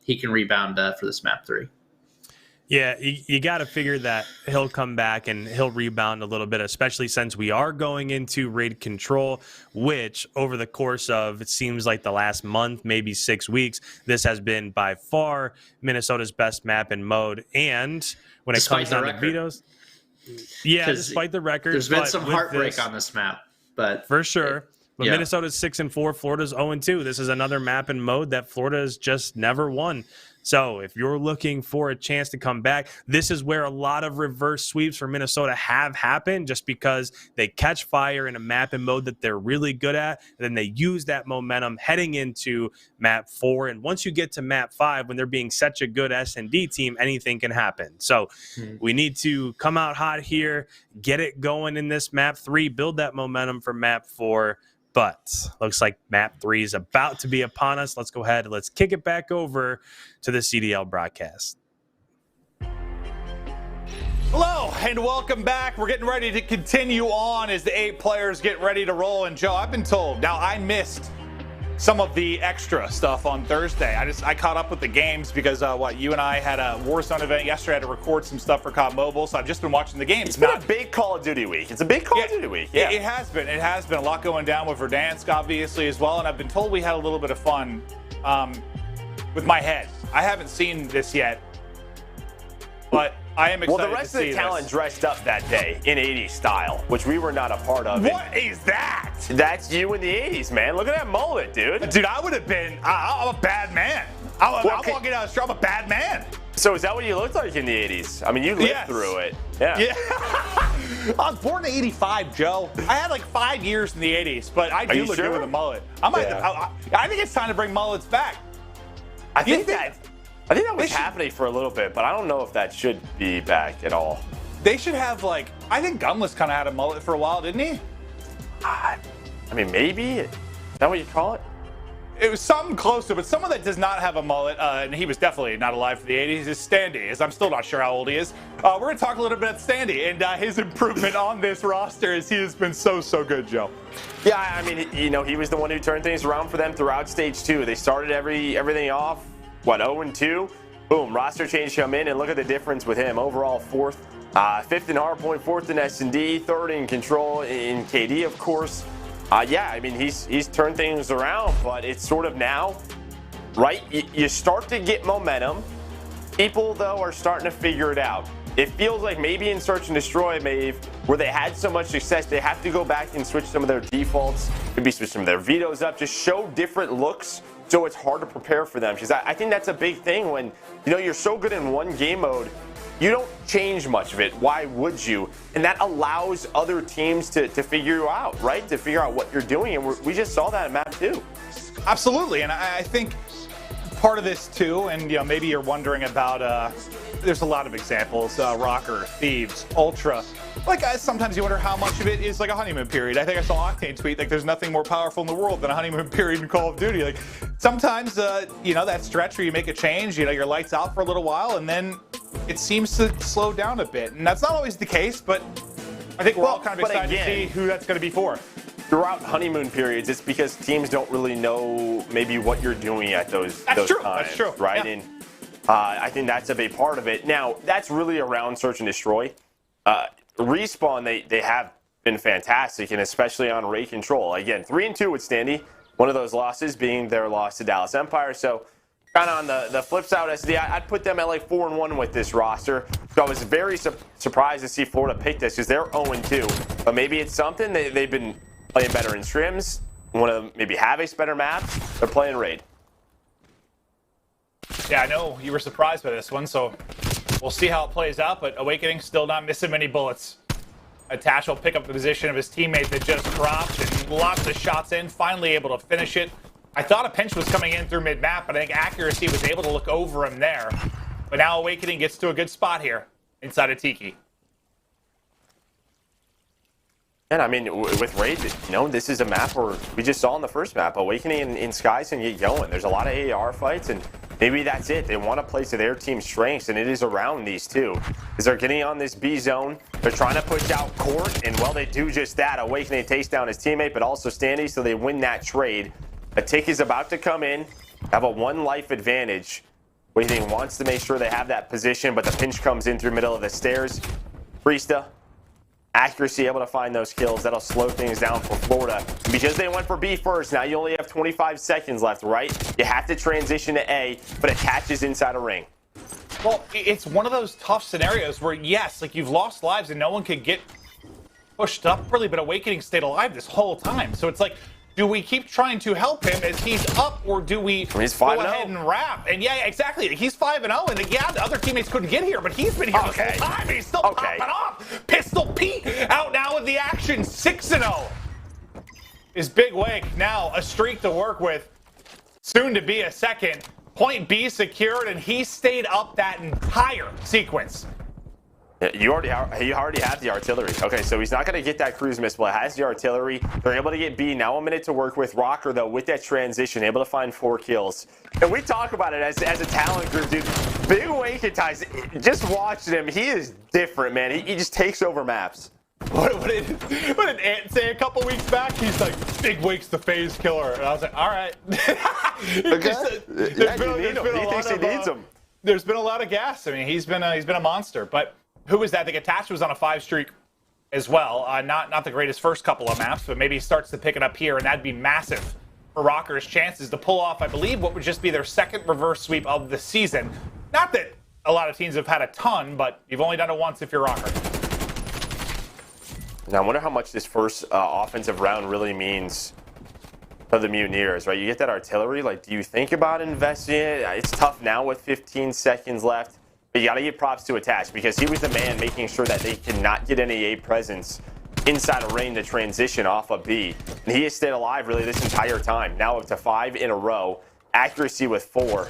he can rebound for this map 3. Yeah, you got to figure that he'll come back and he'll rebound a little bit, especially since we are going into raid control, which over the course of, it seems like the last month, maybe 6 weeks, this has been by far Minnesota's best map and mode. And when it comes down to vetoes, yeah, despite the record, there's been some heartbreak on this map, but for sure. But yeah. Minnesota's 6-4, Florida's 0-2. This is another map and mode that Florida has just never won. So if you're looking for a chance to come back, this is where a lot of reverse sweeps for Minnesota have happened, just because they catch fire in a map and mode that they're really good at, and then they use that momentum heading into map 4. And once you get to map 5, when they're being such a good S&D team, anything can happen. So we need to come out hot here, get it going in this map 3, build that momentum for map 4. But looks like map 3 is about to be upon us. Let's go ahead and let's kick it back over to the CDL broadcast. Hello and welcome back. We're getting ready to continue on as the 8 players get ready to roll. And Joe, I've been told, now I missed some of the extra stuff on Thursday. I caught up with the games because you and I had a Warzone event yesterday. I had to record some stuff for COD Mobile, so I've just been watching the games. It's been a big Call of Duty week. It's a big Call of Duty week. Yeah, it has been. It has been a lot going down with Verdansk, obviously, as well. And I've been told we had a little bit of fun with my head. I haven't seen this yet, but I am excited. Well, the rest of the talent dressed up that day in 80s style, which we were not a part of. What is that? That's you in the 80s, man. Look at that mullet, dude. Dude, I would have been. I'm a bad man. I'm walking down the street. I'm a bad man. So is that what you looked like in the 80s? I mean, you lived through it. Yeah. I was born in '85, Joe. I had like 5 years in the 80s, but I do look good with a mullet. I think it's time to bring mullets back. I think that was happening for a little bit, but I don't know if that should be back at all. They should have, like, I think Gunless kind of had a mullet for a while, didn't he? I mean, maybe. Is that what you call it? it was something close to it, but someone that does not have a mullet, and he was definitely not alive for the 80s, is Standy, as I'm still not sure how old he is. We're going to talk a little bit about Standy and his improvement on this roster, as he has been so good, Joe. Yeah, I mean, you know, he was the one who turned things around for them throughout Stage 2. They started everything off, 0-2? Boom, roster change come in, and look at the difference with him. Overall, 4th, 5th in Hardpoint, 4th in S&D, 3rd in Control, in KD, of course. Yeah, I mean, he's turned things around, but it's sort of now, right? You start to get momentum. People, though, are starting to figure it out. It feels like maybe in Search and Destroy, Maeve, where they had so much success, they have to go back and switch some of their defaults, maybe switch some of their vetoes up, just show different looks so it's hard to prepare for them. Because I think that's a big thing when, you know, you're so good in one game mode, you don't change much of it. Why would you? And that allows other teams to figure you out, right? To figure out what you're doing. And we just saw that in map 2. Absolutely, and I think part of this too, and you know, maybe you're wondering about, there's a lot of examples, RØKKR, Thieves, Ultra. Like, sometimes you wonder how much of it is like a honeymoon period. I think I saw Octane tweet, like, there's nothing more powerful in the world than a honeymoon period in Call of Duty. Like, sometimes, you know, that stretch where you make a change, you know, your lights out for a little while, and then it seems to slow down a bit. And that's not always the case, but I think we're all kind of excited to see who that's going to be for. Throughout honeymoon periods, it's because teams don't really know maybe what you're doing at those times. That's true. Right? Yeah. And I think that's a big part of it. Now, that's really around Search and Destroy. Respawn, they have been fantastic, and especially on Raid Control. Again, 3-2 with Standy. One of those losses being their loss to Dallas Empire. So, kind of on the flip side of SD, I'd put them at like 4-1 with this roster. So I was very surprised to see Florida pick this because they're 0-2. But maybe it's something they've been playing better in scrims. Want to maybe have a better map. They're playing Raid. Yeah, I know you were surprised by this one, so we'll see how it plays out, but Awakening still not missing many bullets. Attach will pick up the position of his teammate that just dropped, and lots of shots in, finally able to finish it. I thought a pinch was coming in through mid-map, but I think Accuracy was able to look over him there. But now Awakening gets to a good spot here inside of Tiki. And I mean, with Raid, you know, this is a map where we just saw in the first map, Awakening in Skies can get going. There's a lot of AR fights, and maybe that's it. They want to play to their team's strengths, and it is around these two. Because they're getting on this B zone. They're trying to push out Court, and, well, they do just that. Awakening takes down his teammate, but also Standy, so they win that trade. A tick is about to come in, have a 1 life advantage. Awakening wants to make sure they have that position, but the pinch comes in through middle of the stairs. Priesta. Accuracy able to find those kills. That'll slow things down for Florida. Because they went for B first, now you only have 25 seconds left, right? You have to transition to A, but it catches inside a ring. Well, it's one of those tough scenarios where, yes, like you've lost lives and no one could get pushed up really, but Awakening stayed alive this whole time. So it's like, do we keep trying to help him as he's up, or do we go ahead and wrap? And yeah, exactly. He's 5-0, and yeah, the other teammates couldn't get here, but he's been here this whole time, and he's still popping off. Pistol Pete out now with the action, 6-0. Is Big Wake now a streak to work with, soon to be a second. Point B secured, and he stayed up that entire sequence. You already have the artillery. Okay, so he's not going to get that cruise missile. It has the artillery. They're able to get B. Now a minute to work with. RØKKR, though, with that transition, able to find 4 kills. And we talk about it as a talent group, dude. Big Wake at times, just watching him, he is different, man. He just takes over maps. What did Ant say a couple weeks back? He's like, Big Wake's the phase killer. And I was like, all right. There's been a lot of gas. I mean, he's been a monster. But who was that? I think Attached was on a 5 streak as well. Not the greatest first couple of maps, but maybe he starts to pick it up here, and that'd be massive for RØKKR's chances to pull off, I believe, what would just be their second reverse sweep of the season. Not that a lot of teams have had a ton, but you've only done it once if you're RØKKR. Now, I wonder how much this first offensive round really means for the Mutineers, right? You get that artillery. Like, do you think about investing it? It's tough now with 15 seconds left. But you got to give props to Attach because he was the man making sure that they cannot get any A presence inside a range to transition off of B. And he has stayed alive really this entire time. Now up to 5 in a row. Accuracy with 4.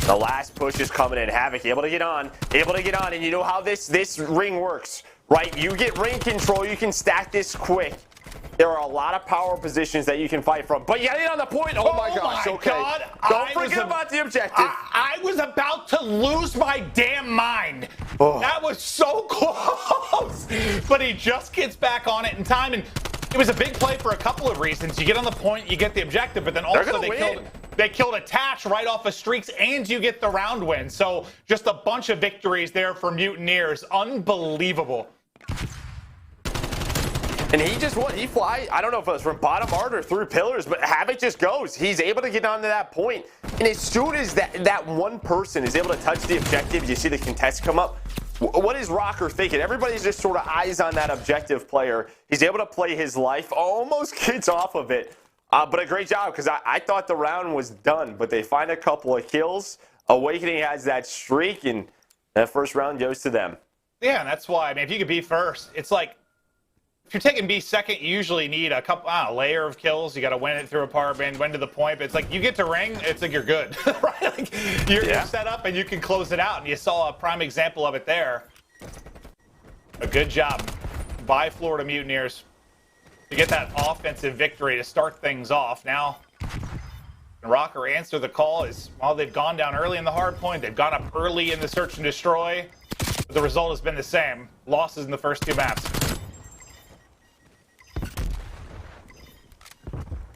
The last push is coming in. Havoc able to get on. And you know how this ring works, right? You get ring control. You can stack this quick. there are a lot of power positions that you can fight from. But you got it on the point. Oh my gosh. Okay. God. Don't forget about the objective. I was about to lose my damn mind. Oh. That was so close. But he just gets back on it in time. And it was a big play for a couple of reasons. You get on the point, you get the objective, but then also they killed Attach right off of streaks, and you get the round win. So just a bunch of victories there for Mutineers. Unbelievable. And he just what? He flies. I don't know if it was from bottom art or through pillars, but Havoc just goes. He's able to get onto that point. And as soon as that one person is able to touch the objective, you see the contest come up. What is RØKKR thinking? Everybody's just sort of eyes on that objective player. He's able to play his life, almost gets off of it. But a great job, because I thought the round was done, but they find a couple of kills. Awakening has that streak, and that first round goes to them. Yeah, and that's why, I mean, if you could be first, it's like, if you're taking B second, you usually need a layer of kills. You got to win it through apartment, win to the point. But it's like you get to ring, it's like you're good, right? Like you're set up and you can close it out. And you saw a prime example of it there. A good job by Florida Mutineers to get that offensive victory to start things off. Now, RØKKR answer the call is, well, they've gone down early in the hard point. They've gone up early in the search and destroy. But the result has been the same. Losses in the first two maps.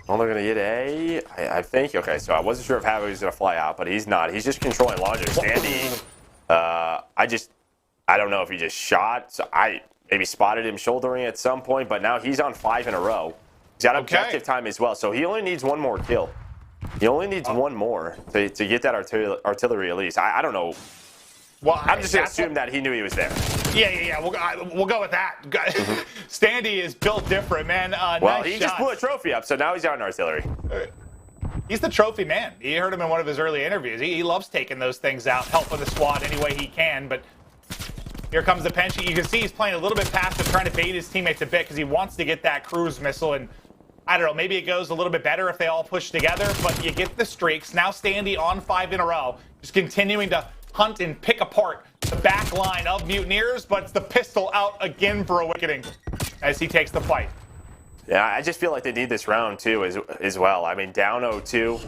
Well, they're going to get A, I think. Okay, so I wasn't sure if Havoc was going to fly out, but he's not. He's just controlling launcher. Standing, I don't know if he just shot. So I maybe spotted him shouldering at some point, but now he's on 5 in a row. He's got objective time as well, so he only needs one more kill. He only needs one more to get that artillery at least. I don't know. Well, I'm just going to assume that he knew he was there. Yeah. We'll go with that. Standy is built different, man. Well, nice he just blew a trophy up, so now he's out in artillery. He's the trophy man. You heard him in one of his early interviews. He loves taking those things out, helping the squad any way he can. But here comes the pench. You can see he's playing a little bit passive, trying to bait his teammates a bit because he wants to get that cruise missile. And I don't know, maybe it goes a little bit better if they all push together. But you get the streaks. Now Standy on 5 in a row, just continuing to hunt and pick apart the back line of Mutineers, but it's the pistol out again for Awakening as he takes the fight. Yeah, I just feel like they need this round too as well. I mean, down 0-2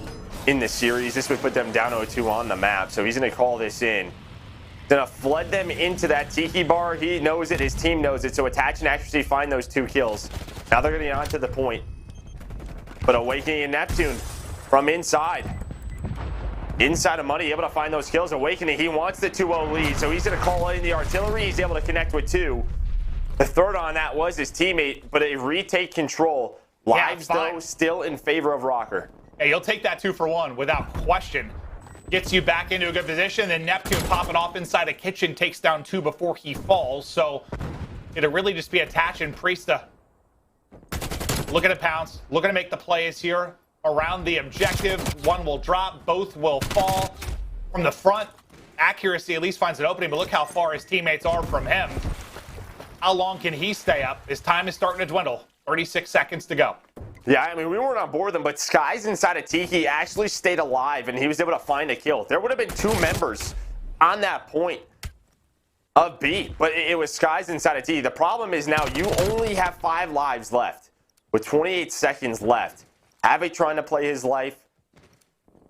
in the series. This would put them down 0-2 on the map, so he's going to call this in. He's going to flood them into that tiki bar. He knows it. His team knows it, so attach and accuracy find those 2 kills. Now they're going to get onto the point. But Awakening and Neptune from inside. Inside of money, able to find those kills. Awakening, he wants the 2-0 lead, so he's going to call in the artillery. He's able to connect with 2. The third on that was his teammate, but they retake control. Lives, though, still in favor of RØKKR. Hey, you'll take that 2 for 1 without question. Gets you back into a good position, then Neptune popping off inside a kitchen, takes down 2 before he falls. So it'll really just be Attach and Priesta looking to pounce, looking to make the plays here. Around the objective, 1 will drop, both will fall. From the front, accuracy at least finds an opening, but look how far his teammates are from him. How long can he stay up? His time is starting to dwindle. 36 seconds to go. Yeah, I mean, we weren't on board with them, but Skies inside of Tiki actually stayed alive, and he was able to find a kill. There would have been 2 members on that point of B, but it was Skies inside of Tiki. The problem is now you only have 5 lives left with 28 seconds left. Havoc trying to play his life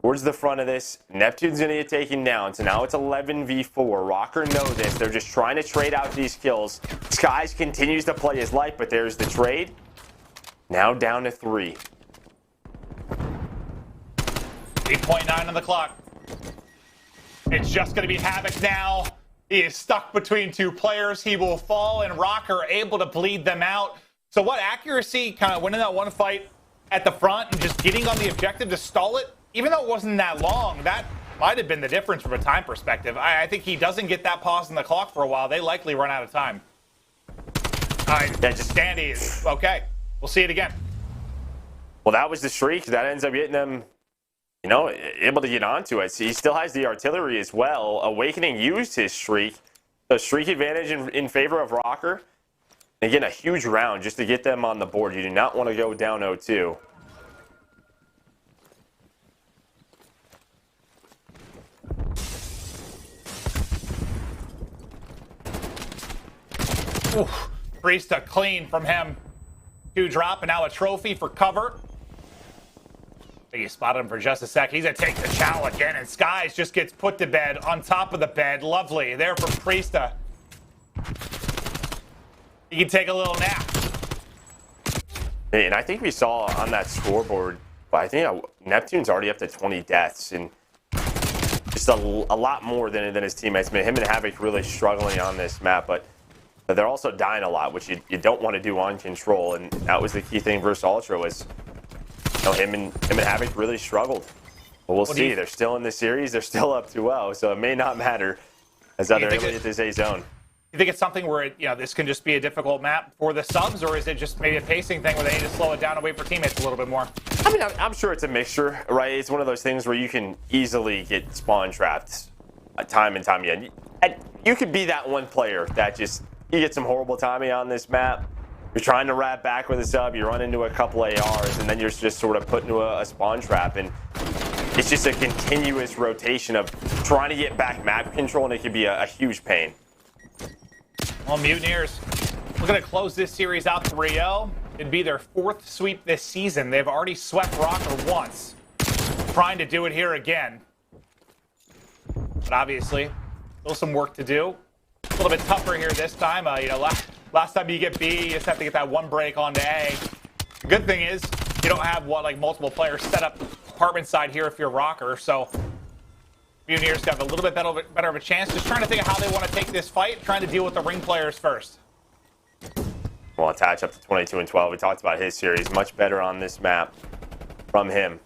towards the front of this. Neptune's going to get taken down, so now it's 11v4. RØKKR know this. They're just trying to trade out these kills. Skies continues to play his life, but there's the trade. Now down to 3. 8.9 on the clock. It's just going to be Havoc now. He is stuck between 2 players. He will fall, and RØKKR able to bleed them out. So what accuracy, kind of winning that one fight at the front and just getting on the objective to stall it, even though it wasn't that long, that might have been the difference from a time perspective. I think he doesn't get that pause in the clock for a while. They likely run out of time. All right, just Standy. Okay, we'll see it again. Well, that was the streak. That ends up getting them, you know, able to get onto it. So he still has the artillery as well. Awakening used his streak. The streak advantage in favor of RØKKR. Again, a huge round just to get them on the board. You do not want to go down 0-2. Priesta clean from him. 2 drop, and now a trophy for cover. You spotted him for just a sec. He's going to take the channel again, and Skies just gets put to bed on top of the bed. Lovely. There for Priesta. He can take a little nap. And I think we saw on that scoreboard, I think Neptune's already up to 20 deaths, and just a lot more than his teammates. I mean, him and Havoc really struggling on this map, but they're also dying a lot, which you don't want to do on control, and that was the key thing versus Ultra was, you know, him and Havoc really struggled. But we'll see. They're still in the series. They're still up 2-0, so it may not matter as they're early at this A zone. You think it's something where this can just be a difficult map for the subs, or is it just maybe a pacing thing where they need to slow it down and wait for teammates a little bit more? I mean, I'm sure it's a mixture, right? It's one of those things where you can easily get spawn trapped time and time again. You could be that one player that just, you get some horrible timing on this map. You're trying to wrap back with a sub, you run into a couple ARs, and then you're just sort of put into a spawn trap. And it's just a continuous rotation of trying to get back map control, and it could be a huge pain. Well, Mutineers looking to close this series out 3-0. It'd be their 4th sweep this season. They've already swept RØKKR once. Trying to do it here again. But obviously, still some work to do. A little bit tougher here this time. Last time you get B, you just have to get that one break onto A. The good thing is, you don't have multiple players set up apartment side here if you're RØKKR. So Mutineers got a little bit better of a chance. Just trying to think of how they want to take this fight, trying to deal with the ring players first. Well, attach up to 22-12. We talked about his series. Much better on this map from him.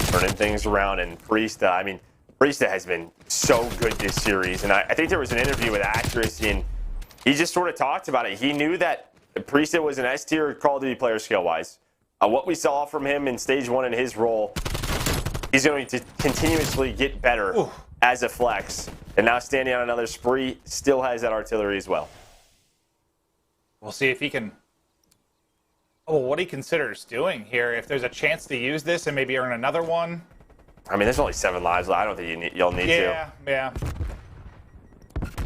Turning things around, and Priesta, I mean, Priesta has been so good this series. And I think there was an interview with Accuracy, and he just sort of talked about it. He knew that Priesta was an S-tier Call of Duty player skill-wise. What we saw from him in Stage 1 in his role, he's going to continuously get better as a flex. And now standing on another spree, still has that artillery as well. We'll see if he can... what he considers doing here. If there's a chance to use this and maybe earn another one. I mean, there's only 7 lives. I don't think you'll need to. Yeah.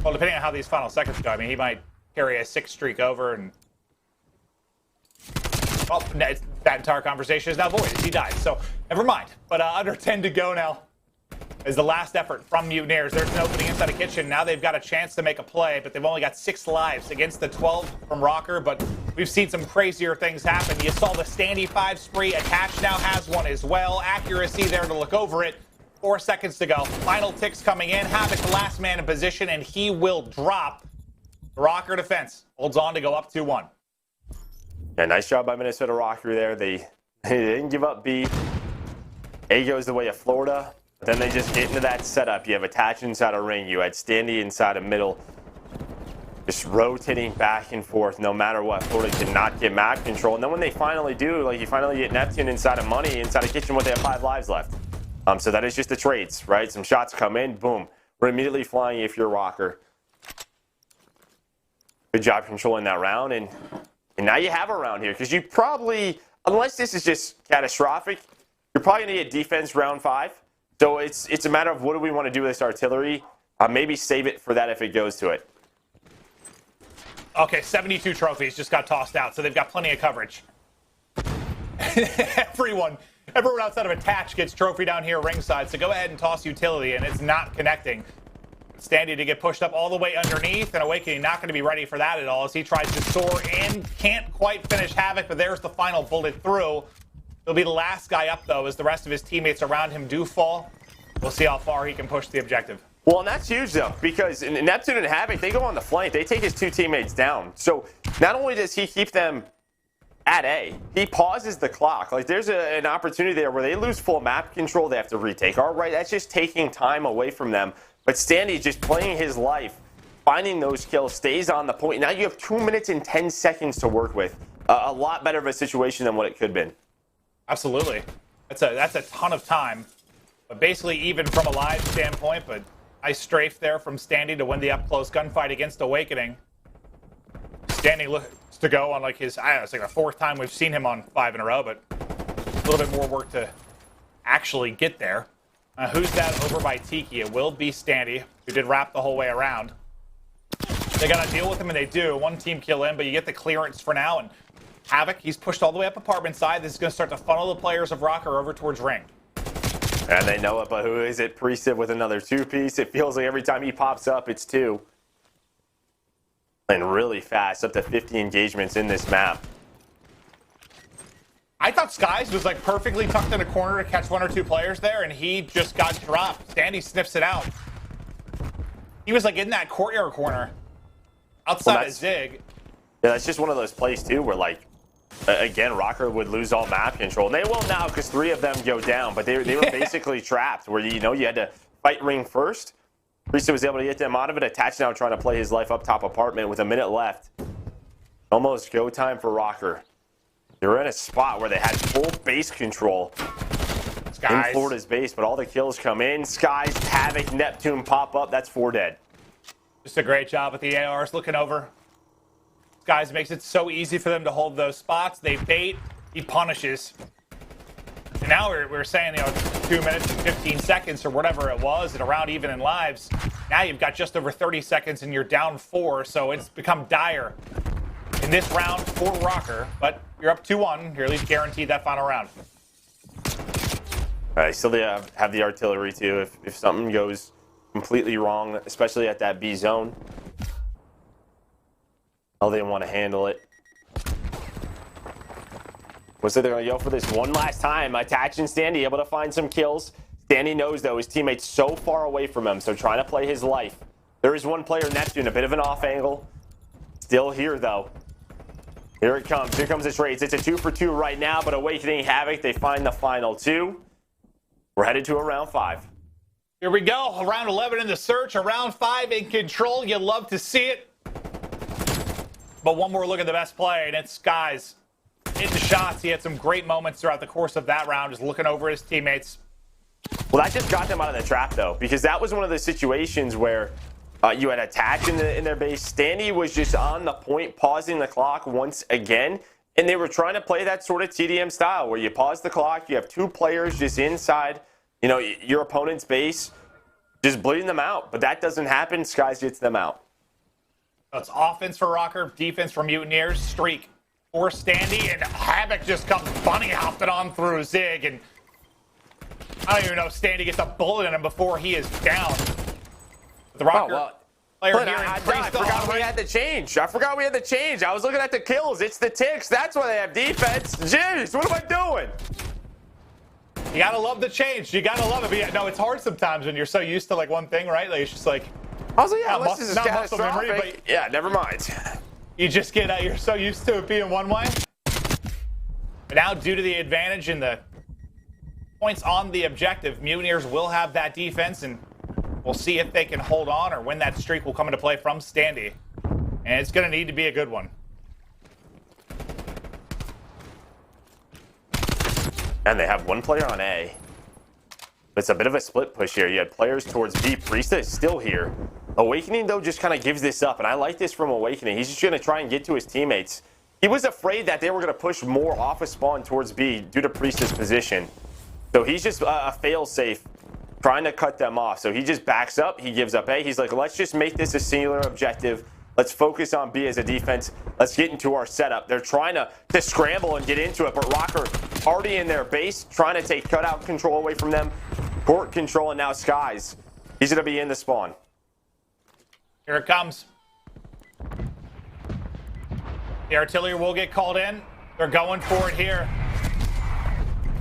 Well, depending on how these final seconds go, I mean, he might carry a 6 streak over and... Well, that entire conversation is now void as he dies. So, never mind. But under 10 to go now is the last effort from Mutineers. There's an opening inside a kitchen. Now they've got a chance to make a play, but they've only got 6 lives against the 12 from RØKKR. But we've seen some crazier things happen. You saw the Standy 5 spree. Attach now has one as well. Accuracy there to look over it. 4 seconds to go. Final ticks coming in. Havoc the last man in position, and he will drop. The RØKKR defense holds on to go up 2-1. Yeah, nice job by Minnesota RØKKR there. They didn't give up B. A goes the way of Florida. But then they just get into that setup. You have Attach inside a ring. You had Standy inside a middle. Just rotating back and forth no matter what. Florida cannot get map control. And then when they finally do, like you finally get Neptune inside of Money, inside a kitchen when they have 5 lives left. So that is just the trades, right? Some shots come in, boom. We're immediately flying if you're RØKKR. Good job controlling that round. And now you have a round here, because you probably, unless this is just catastrophic, you're probably going to get defense round 5. So it's a matter of what do we want to do with this artillery. Maybe save it for that if it goes to it. Okay, 72 trophies just got tossed out, so they've got plenty of coverage. Everyone outside of Attach gets trophy down here ringside, so go ahead and toss utility, and it's not connecting. Standy to get pushed up all the way underneath, and Awakening not going to be ready for that at all as he tries to soar in. Can't quite finish Havoc, but there's the final bullet through. He'll be the last guy up, though, as the rest of his teammates around him do fall. We'll see how far he can push the objective. Well, and that's huge, though, because Neptune and Havoc, they go on the flank. They take his 2 teammates down. So not only does he keep them at A, he pauses the clock. Like, there's an opportunity there where they lose full map control. They have to retake. All right, that's just taking time away from them. But Standy's just playing his life, finding those kills, stays on the point. Now you have 2 minutes and 10 seconds to work with. A lot better of a situation than what it could have been. Absolutely. That's a ton of time. But basically even from a live standpoint, but nice strafe there from Standy to win the up-close gunfight against Awakening. Standy looks to go on like his, I don't know, it's like the 4th time we've seen him on 5 in a row, but a little bit more work to actually get there. Who's that over by Tiki? It will be Standy, who did wrap the whole way around. They got to deal with him, and they do. One team kill in, but you get the clearance for now. And Havoc, he's pushed all the way up apartment side. This is going to start to funnel the players of RØKKR over towards ring. And they know it, but who is it? Priestess with another 2-piece. It feels like every time he pops up, it's 2. And really fast, up to 50 engagements in this map. I thought Skies was like perfectly tucked in a corner to catch 1 or 2 players there, and he just got dropped. Standy sniffs it out. He was like in that courtyard corner, outside of Zig. Yeah, that's just one of those plays too, where like, again, RØKKR would lose all map control. And they will now because 3 of them go down, but they were basically trapped where, you know, you had to fight ring first. Priestess was able to get them out of it. Attach now trying to play his life up top apartment with a minute left. Almost go time for RØKKR. They're in a spot where they had full base control in Florida's base, but all the kills come in. Skies, Havoc, Neptune pop up. That's 4 dead. Just a great job with the ARs looking over. Skies makes it so easy for them to hold those spots. They bait, he punishes. And now we're saying, you know, 2 minutes and 15 seconds or whatever it was, and around even in lives. Now you've got just over 30 seconds and you're down 4, so it's become dire in this round for RØKKR, but you're up 2-1. You're at least guaranteed that final round. All right, still they have the artillery too. If something goes completely wrong, especially at that B zone, how they want to handle it. Looks like they're going to go for this one last time. Attaching Standy, able to find some kills. Standy knows, though, his teammate's so far away from him, so trying to play his life. There is one player, Neptune, a bit of an off angle. Still here, though. Here it comes. Here comes this race. It's a 2-for-2 right now, but Awakening Havoc, they find the final 2. We're headed to a round 5. Here we go. Round 11 in the search. A round 5 in control. You'd love to see it. But one more look at the best play, and it's Skies. Hitting shots. He had some great moments throughout the course of that round, just looking over his teammates. Well, that just got them out of the trap, though, because that was one of the situations where you had Attach in their base. Standy was just on the point, pausing the clock once again, and they were trying to play that sort of TDM style where you pause the clock, you have 2 players just inside, you know, your opponent's base, just bleeding them out. But that doesn't happen. Skies gets them out. So it's offense for RØKKR, defense for Mutineers, streak for Standy, and Havoc just comes bunny hopping on through Zig, and I don't even know if Standy gets a bullet in him before he is down. The RØKKR player here I forgot we had the change. I was looking at the kills. It's the ticks. That's why they have defense. Jeez, what am I doing? You gotta love the change. You gotta love it. But yeah, no, it's hard sometimes when you're so used to like one thing, right? Like it's just like, I was like, yeah, this is not muscle memory, catastrophic. but Yeah, never mind. you just get you're so used to it being one way. But now, due to the advantage and the points on the objective, Mutineers will have that defense, and we'll see if they can hold on or when that streak will come into play from Standy. And it's going to need to be a good one. And they have one player on A. It's a bit of a split push here. You had players towards B. Priestess is still here. Awakening, though, just kind of gives this up. And I like this from Awakening. He's just going to try and get to his teammates. He was afraid that they were going to push more off a spawn towards B due to Priestess' position. So he's just a fail-safe, trying to cut them off. So he just backs up. He gives up A. He's like, let's just make this a singular objective. Let's focus on B as a defense. Let's get into our setup. They're trying to scramble and get into it, but RØKKR already in their base, trying to take cutout control away from them. Court control, and now Skies. He's going to be in the spawn. Here it comes. The artillery will get called in. They're going for it here.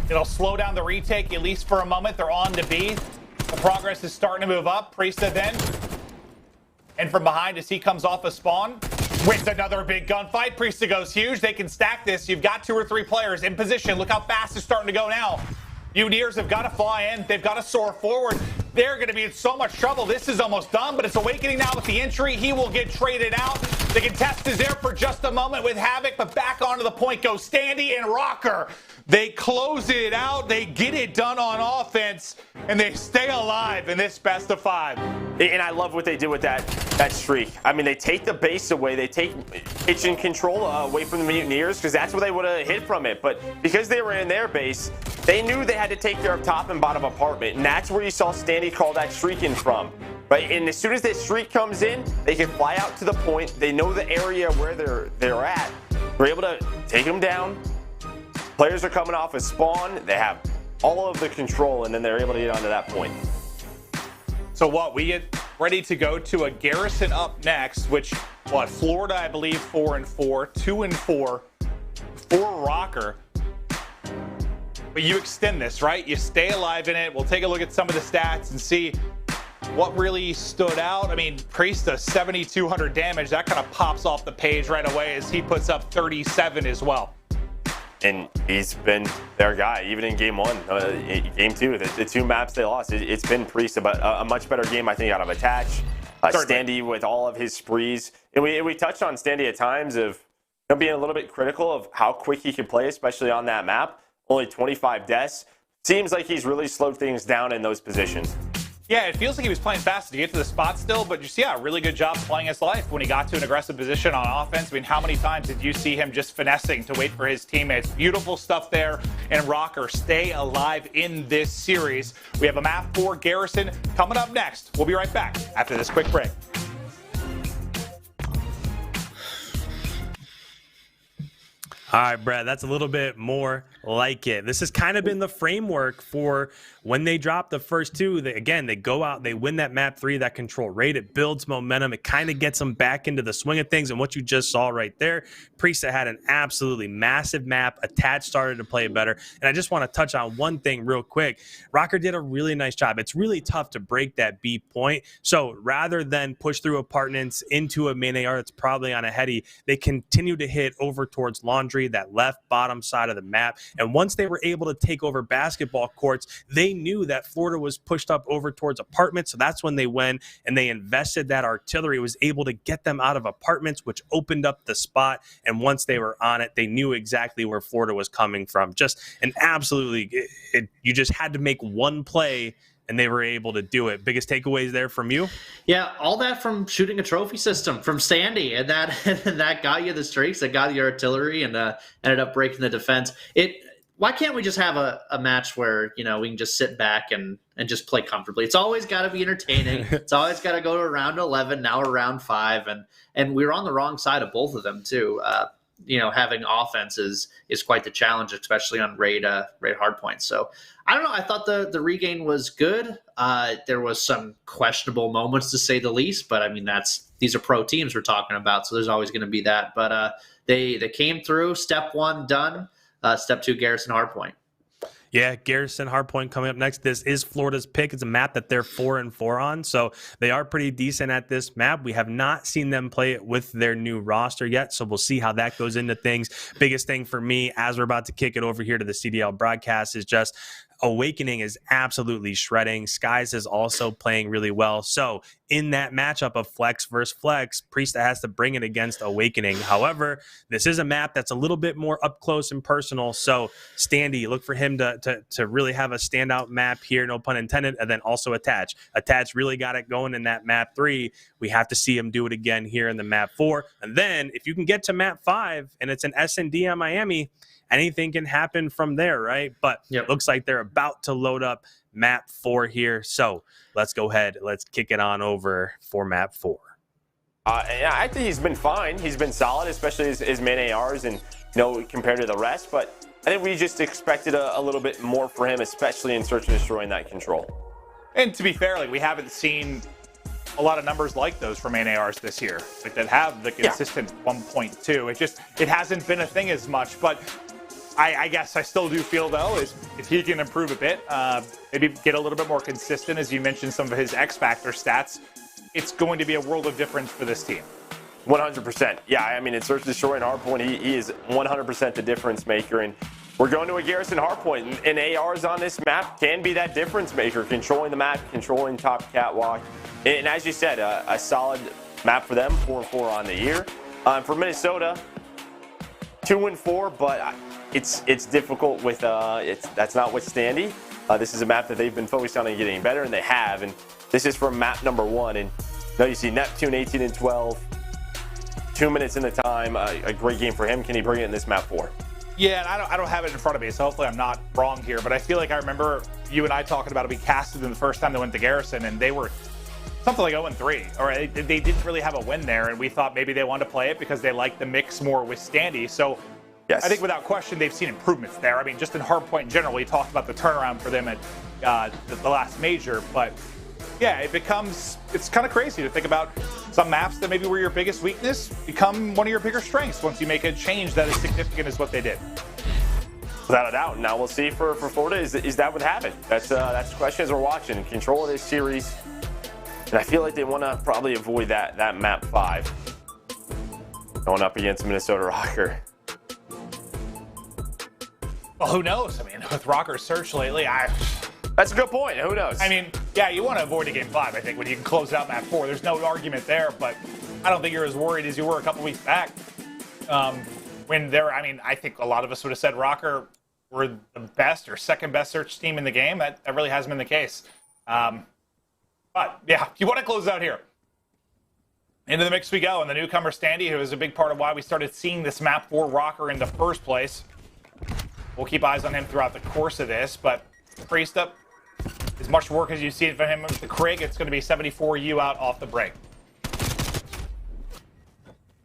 It'll slow down the retake, at least for a moment. They're on to B. The progress is starting to move up. Priestess then. And from behind as he comes off a spawn, wins another big gunfight. Priestess goes huge. They can stack this. You've got 2 or 3 players in position. Look how fast it's starting to go now. Mutineers have got to fly in. They've got to soar forward. They're going to be in so much trouble. This is almost done, but it's Awakening now with the entry. He will get traded out. The contest is there for just a moment with Havoc, but back onto the point goes Standy and RØKKR. They close it out. They get it done on offense, and they stay alive in this best of 5. And I love what they did with that streak. I mean, they take the base away. They take kitchen control away from the Mutineers because that's where they would have hit from it. But because they were in their base, they knew they had to take their top and bottom apartment. And that's where you saw Standy call that streak in from. right? And as soon as that streak comes in, they can fly out to the point. They know the area where they're at. They're able to take them down. Players are coming off a spawn. They have all of the control, and then they're able to get onto that point. So what, we get ready to go to a Garrison up next, which, Florida, I believe, 4-4, 2-4 for RØKKR. But you extend this, right? You stay alive in it. We'll take a look at some of the stats and see what really stood out. I mean, Priest does 7,200 damage. That kind of pops off the page right away as he puts up 37 as well. And he's been their guy, even in game one, game two, the two maps they lost. It's been Priest, but a much better game, I think, out of Attach. Standy with all of his sprees. And we touched on Standy at times of being a little bit critical of how quick he can play, especially on that map. Only 25 deaths. Seems like he's really slowed things down in those positions. Yeah, it feels like he was playing fast to get to the spot still, but just, yeah, really good job playing his life when he got to an aggressive position on offense. I mean, how many times did you see him just finessing to wait for his teammates? Beautiful stuff there, and RØKKR stay alive in this series. We have a map for Garrison coming up next. We'll be right back after this quick break. All right, Brad, that's a little bit more like it. This has kind of been the framework for when they drop the first two. They go out, they win that map 3, that control rate. It builds momentum. It kind of gets them back into the swing of things. And what you just saw right there, Priest had an absolutely massive map. Attach started to play better. And I just want to touch on one thing real quick. RØKKR did a really nice job. It's really tough to break that B point. So rather than push through apartments into a main AR that's probably on a heady, they continue to hit over towards Laundry, that left bottom side of the map. And once they were able to take over basketball courts, they knew that Florida was pushed up over towards apartments. So that's when they went and they invested that artillery, was able to get them out of apartments, which opened up the spot. And once they were on it, they knew exactly where Florida was coming from. Just an absolutely, you just had to make one play and they were able to do it. Biggest takeaways there from you? Yeah, all that from shooting a trophy system from Standy, and that got you the streaks, that got you artillery, and ended up breaking the defense. Why can't we just have a match where we can just sit back and just play comfortably? It's always got to be entertaining. It's always got to go to round 11. Now we're round 5, and we were on the wrong side of both of them too. Having offense is quite the challenge, especially on raid hardpoint. So I don't know. I thought the regain was good. There was some questionable moments to say the least, but I mean, these are pro teams we're talking about, so there's always going to be that. But they came through. Step 1 done. Step 2, Garrison Hardpoint. Yeah, Garrison Hardpoint coming up next. This is Florida's pick. It's a map that they're 4-4 on, so they are pretty decent at this map. We have not seen them play it with their new roster yet, so we'll see how that goes into things. Biggest thing for me, as we're about to kick it over here to the CDL broadcast, is just Awakening is absolutely shredding. Skies is also playing really well. So in that matchup of flex versus flex, Priest has to bring it against Awakening. However, this is a map that's a little bit more up close and personal. So Standy, look for him to really have a standout map here, no pun intended, and then also Attach. Attach really got it going in that map 3. We have to see him do it again here in the map 4. And then if you can get to map 5 and it's an S&D on Miami, anything can happen from there, right? But It looks like they're about to load up map 4 here. So let's go ahead. Let's kick it on over for map 4. Yeah, I think he's been fine. He's been solid, especially his main ARs and compared to the rest. But I think we just expected a little bit more for him, especially in search and destroying that control. And to be fair, we haven't seen a lot of numbers like those for main ARs this year, that have the consistent 1.2. It hasn't been a thing as much, but I guess I still do feel, though, is if he can improve a bit, maybe get a little bit more consistent, as you mentioned some of his X Factor stats, it's going to be a world of difference for this team. 100%. Yeah, I mean, in search, destroy, and hardpoint, he is 100% the difference maker. And we're going to a Garrison Hardpoint, and ARs on this map can be that difference maker, controlling the map, controlling top catwalk. And as you said, a solid map for them, 4-4 on the year. For Minnesota, 2-4, but it's difficult with that's not with Standy. This is a map that they've been focused on and getting better, and they have. And this is from map number 1. And now you see Neptune 18-12, 2 minutes in the time. A great game for him. Can he bring it in this map 4? Yeah, and I don't have it in front of me, so hopefully I'm not wrong here. But I feel like I remember you and I talking about it. We casted them the first time they went to Garrison, and they were something like 0-3, or they didn't really have a win there, and we thought maybe they wanted to play it because they liked the mix more with Standy. So Yes. I think without question they've seen improvements there. I mean, just in Hardpoint in general, we talked about the turnaround for them at the last major, but yeah, it's kind of crazy to think about some maps that maybe were your biggest weakness become one of your bigger strengths once you make a change that is significant as what they did. Without a doubt. Now we'll see for Florida, is that what happened? That's the question as we're watching. Control of this series. And I feel like they want to probably avoid that map 5. Going up against Minnesota RØKKR. Well, who knows? I mean, with RØKKR's search lately, That's a good point. Who knows? I mean, yeah, you want to avoid a game 5, I think, when you can close out map 4. There's no argument there, but I don't think you're as worried as you were a couple weeks back. I think a lot of us would have said RØKKR were the best or second best search team in the game. That really hasn't been the case. But yeah, you want to close out here. Into the mix we go, and the newcomer Standy, who is a big part of why we started seeing this map for RØKKR in the first place. We'll keep eyes on him throughout the course of this, but Priest up, as much work as you see from him with the Krig, it's going to be 74 U out off the break.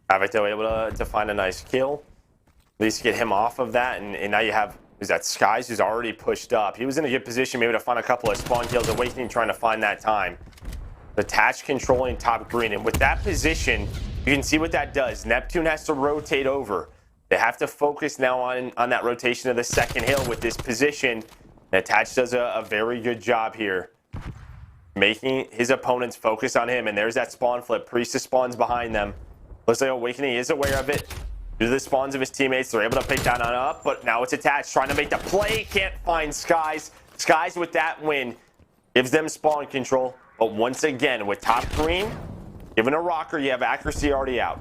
Havoc, though, able to find a nice kill. At least get him off of that, and now you have, is that Skies, who's already pushed up. He was in a good position maybe to find a couple of spawn kills. Awakening trying to find that time. The Tatch controlling top green, and with that position, you can see what that does. Neptune has to rotate over. They have to focus now on that rotation of the second hill with this position. And Tatch does a very good job here, making his opponents focus on him. And there's that spawn flip. Priestess spawns behind them. Looks like Awakening is aware of it. Due to the spawns of his teammates, they're able to pick that on up, but now it's attached, trying to make the play, can't find Skies. Skies with that win gives them spawn control, but once again, with top green, given a RØKKR, you have accuracy already out.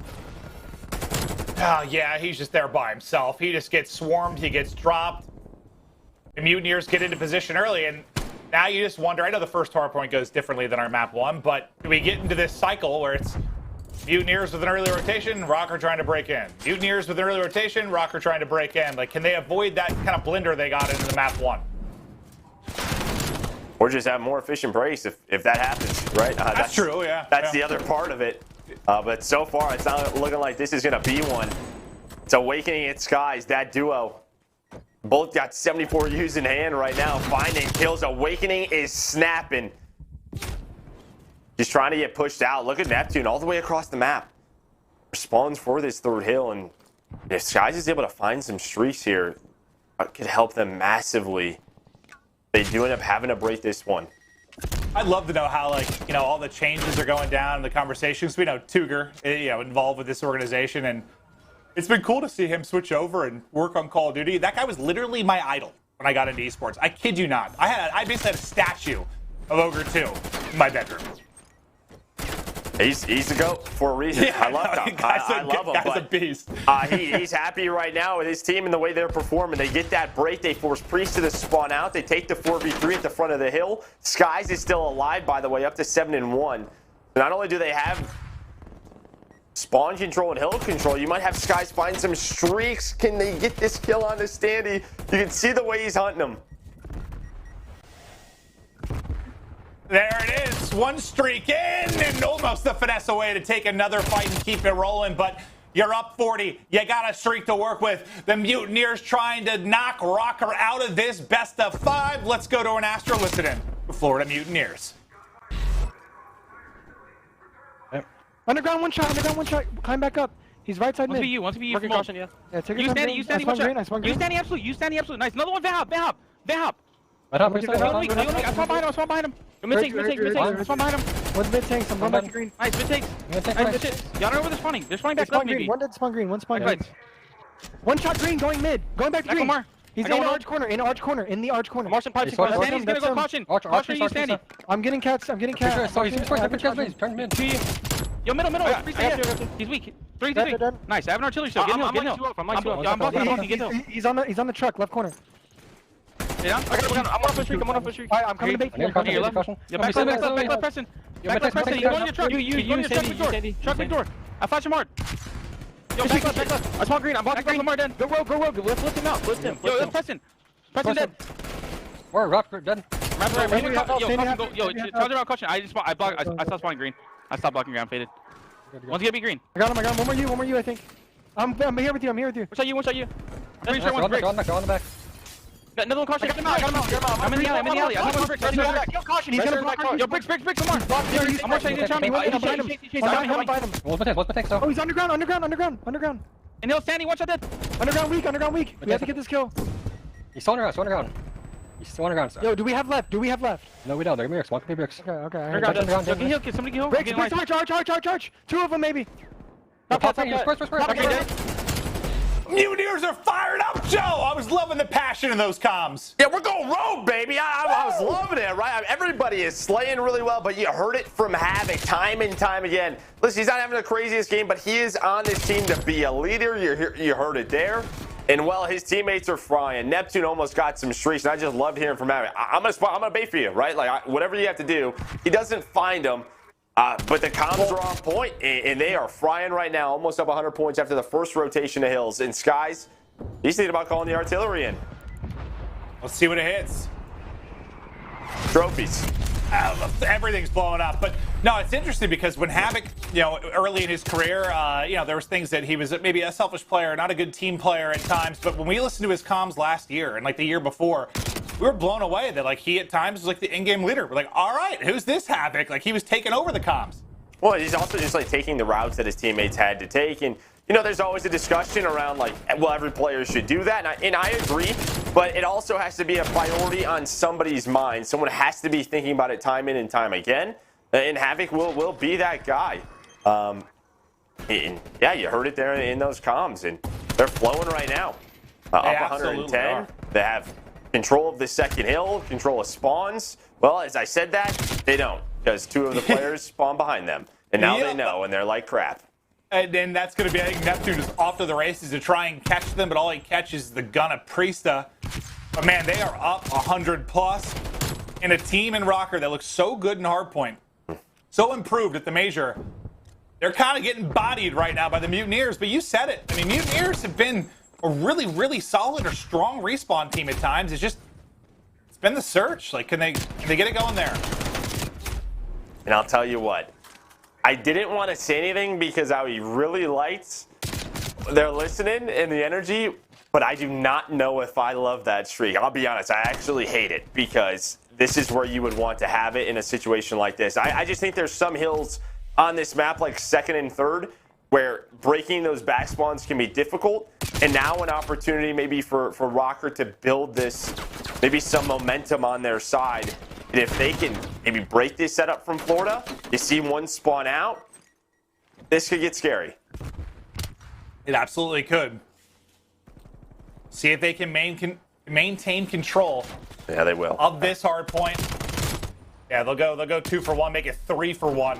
Oh, yeah, he's just there by himself. He just gets swarmed, he gets dropped. The Mutineers get into position early, and now you just wonder, I know the first hardpoint goes differently than our map 1, but do we get into this cycle where it's Mutineers with an early rotation, RØKKR trying to break in. Mutineers with an early rotation, RØKKR trying to break in. Like, can they avoid that kind of blender they got into the map 1? Or just have more efficient breaks if that happens, right? That's true, yeah. That's the other part of it. But so far, it's not looking like this is going to be one. It's Awakening and Skies, that duo. Both got 74 U's in hand right now, finding kills. Awakening is snapping. He's trying to get pushed out. Look at Neptune all the way across the map. Spawns for this third hill, and if Skies is able to find some streaks here, it could help them massively. They do end up having to break this one. I'd love to know how, all the changes are going down in the conversations. We know Tugger, involved with this organization, and it's been cool to see him switch over and work on Call of Duty. That guy was literally my idol when I got into esports. I kid you not. I basically had a statue of RØKKR 2 in my bedroom. He's the GOAT for a reason. Yeah, I love him. I love him. Guy's a beast. He's happy right now with his team and the way they're performing. They get that break. They force Priest to spawn out. They take the 4v3 at the front of the hill. Skies is still alive, by the way, up to 7-1. Not only do they have spawn control and hill control, you might have Skies find some streaks. Can they get this kill on the Standy? You can see the way he's hunting them. There it is, one streak in, and almost the finesse away to take another fight and keep it rolling, but you're up 40. You got a streak to work with. The Mutineers trying to knock RØKKR out of this best of 5. Let's go to an Astro listen in. The Florida Mutineers. Underground one shot, climb back up. He's right side mid. Once to be you. Working Caution, yeah. Yeah, take You your time, Standy, Green. watch out. I spawn green. You Standy absolute. Nice. Another one, Van hop. I I spawn behind him. Mid tank. I spawn behind him. One's mid tanks, I'm going back to green. Nice, mid tanks. Y'all know where they're spawning. They're spawning back Spawn left, green. maybe. One dead spawn green, one spawn Right. green. One shot green, going mid. Going back to green. Blakemore. He's in the arch corner, in the arch corner. Martian pipe. He's watching. Standy's gonna go caution. Caution, you Standy. I'm getting cats. Yo, middle. He's weak. 3. Dead. Nice. I have an artillery shell. Get him. I'm blocking. Get him. He's on the truck, left corner. Yeah. I'm on a streak. I'm coming to bait you. Here, left. Yeah, back left, pressing. Back left, pressing. You go in your truck. You go in your truck big door. Truck big door. I flash him hard. Yo, back left. I spawn green. I'm blocking Lamar dead. Go rogue. Let's lift him out. Lift him. Yo, pressing. Pressing dead. Where RØKKR dead? Yo, charge around caution. I stopped spawning green. I stopped blocking ground, faded. One's gonna be green. I got him. One more you, I think. I'm here with you. One shot you. I'm pretty sure one's brick. Go on the back. Got another one caution. I got him. I'm in the alley. I think one's brick. Yo, caution. He's gonna block. Yo, bricks, come on. I'm one shot. He didn't shot me. What's my tank, so? Oh, he's underground. And he'll standing. One shot dead. Underground weak. We have to get this kill. He's still underground. He's still underground, sir. Yo, do we have left? No, we don't. They're bricks. One can be bricks. Okay. Underground. Yo, can you heal? Somebody heal? Bricks, charge. 2 of them maybe. Okay. Mutineers are fired up, Joe. I was loving the passion in those comms. Yeah, we're going rogue, baby. I was loving it, right? Everybody is slaying really well, but you heard it from Havoc time and time again. Listen, he's not having the craziest game, but he is on this team to be a leader. You heard it there. And, well, his teammates are frying. Neptune almost got some streaks, and I just loved hearing from Havoc. I'm gonna bait for you, right? Like, whatever you have to do. He doesn't find them. But the comms are on point, and they are frying right now, almost up 100 points after the first rotation of Hills. And Skies, he's thinking about calling the artillery in. Let's see what it hits. Trophies. Everything's blowing up. But, no, it's interesting because when Havoc, early in his career, there was things that he was maybe a selfish player, not a good team player at times. But when we listened to his comms last year and, like, the year before, we were blown away that, like, he at times was like the in-game leader. We're like, all right, who's this Havoc? Like, he was taking over the comms. Well, he's also just, like, taking the routes that his teammates had to take. And, there's always a discussion around, like, well, every player should do that. And I agree, but it also has to be a priority on somebody's mind. Someone has to be thinking about it time in and time again. And Havoc will be that guy. And, yeah, you heard it there in those comms. And they're flowing right now. Up 110. They have control of the second hill, control of spawns. Well, as I said that, they don't, because 2 of the players spawn behind them. And now they know, and they're like crap. And then that's going to be, I think Neptune is off to the races to try and catch them, but all he catches is the gun of Priesta. But, man, they are up 100+. And a team in RØKKR that looks so good in Hardpoint, so improved at the major. They're kind of getting bodied right now by the Mutineers, but you said it. I mean, Mutineers have been a really, really solid or strong respawn team at times. It's been the search. Like, can they get it going there? And I'll tell you what, I didn't want to say anything because I really liked their listening and the energy, but I do not know if I love that streak. I'll be honest, I actually hate it because this is where you would want to have it in a situation like this. I just think there's some hills on this map, like 2nd and 3rd, where breaking those back spawns can be difficult. And now an opportunity maybe for RØKKR to build this, maybe some momentum on their side. And if they can maybe break this setup from Florida, you see one spawn out, this could get scary. It absolutely could. See if they can maintain control. Yeah, they will. Of this hard point. Yeah, they'll go 2 for 1, make it 3 for 1.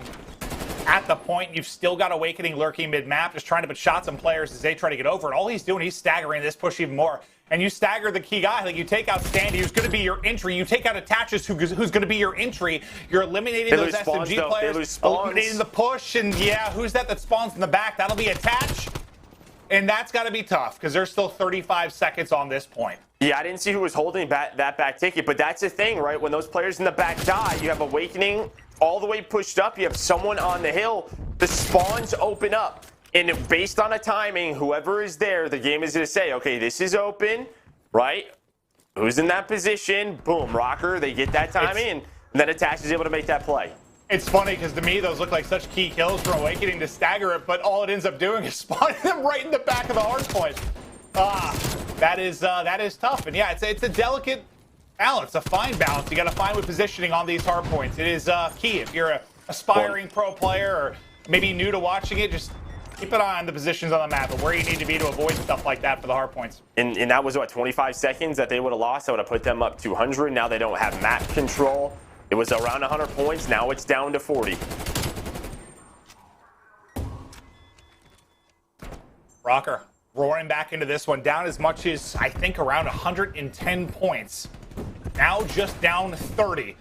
At the point, you've still got Awakening lurking mid-map, just trying to put shots on players as they try to get over. And all he's doing, he's staggering this push even more. And you stagger the key guy. Like, you take out Standy, who's going to be your entry. You take out Attaches, who's going to be your entry. You're eliminating those SMG players, eliminating the push. And, yeah, who's that spawns in the back? That'll be Attach. And that's got to be tough because there's still 35 seconds on this point. Yeah, I didn't see who was holding that back ticket, but that's the thing, right? When those players in the back die, you have Awakening all the way pushed up. You have someone on the hill. The spawns open up. And based on a timing, whoever is there, the game is going to say, okay, this is open, right? Who's in that position? Boom, RØKKR, they get that timing, and then Attach is able to make that play. It's funny because to me, those look like such key kills for Awakening to stagger it, but all it ends up doing is spawning them right in the back of the hard point. That is tough. And yeah, it's a delicate balance, a fine balance. You got to find with positioning on these hard points. It is key. If you're an aspiring pro player or maybe new to watching it, just keep an eye on the positions on the map and where you need to be to avoid stuff like that for the hard points. And that was, what, 25 seconds that they would have lost? That would have put them up 200. Now they don't have map control. It was around 100 points. Now it's down to 40. RØKKR roaring back into this one, down as much as, I think, around 110 points. Now just down 30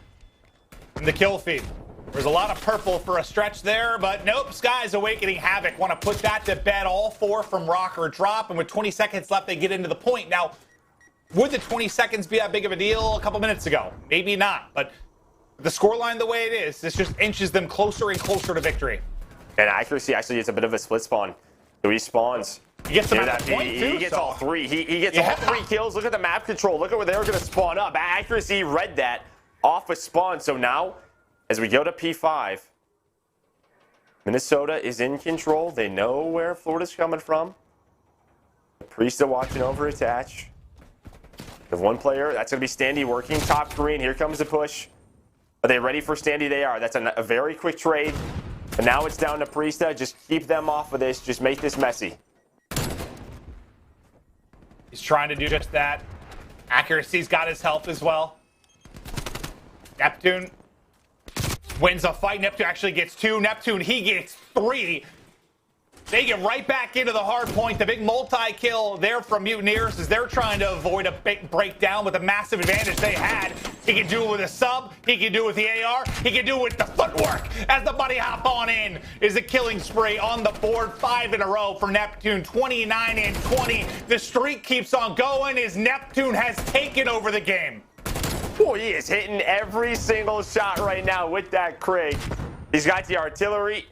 in the kill feed. There's a lot of purple for a stretch there, but nope, Sky's Awakening Havoc want to put that to bed. All 4 from RØKKR drop, and with 20 seconds left, they get into the point. Now, Would the 20 seconds be that big of a deal a couple minutes ago? Maybe not, but the scoreline the way it is, this just inches them closer and closer to victory. And accuracy actually is a bit of a split spawn. So he spawns. He gets them at the point, too, he gets so. all three. He gets all 3 kills. Look at the map control. Look at where they were going to spawn up. Accuracy read that off a spawn. So now, as we go to P5, Minnesota is in control. They know where Florida's coming from. The Priest are watching over attach. We have one player. That's going to be Standy working top green. Here comes the push. Are they ready for Standy? They are. That's a very quick trade. And now it's down to Priesta. Just keep them off of this. Just make this messy. He's trying to do just that. Accuracy's got his help as well. Neptune wins a fight. Neptune actually gets 2. Neptune, he gets 3. They get right back into the hard point. The big multi-kill there from Mutineers as they're trying to avoid a big breakdown with a massive advantage they had. He can do it with a sub. He can do it with the AR. He can do it with the footwork. As the buddy hop on in is a killing spree on the board. 5 in a row for Neptune. 29 and 20. The streak keeps on going as Neptune has taken over the game. Oh, he is hitting every single shot right now with that Craig. He's got the artillery.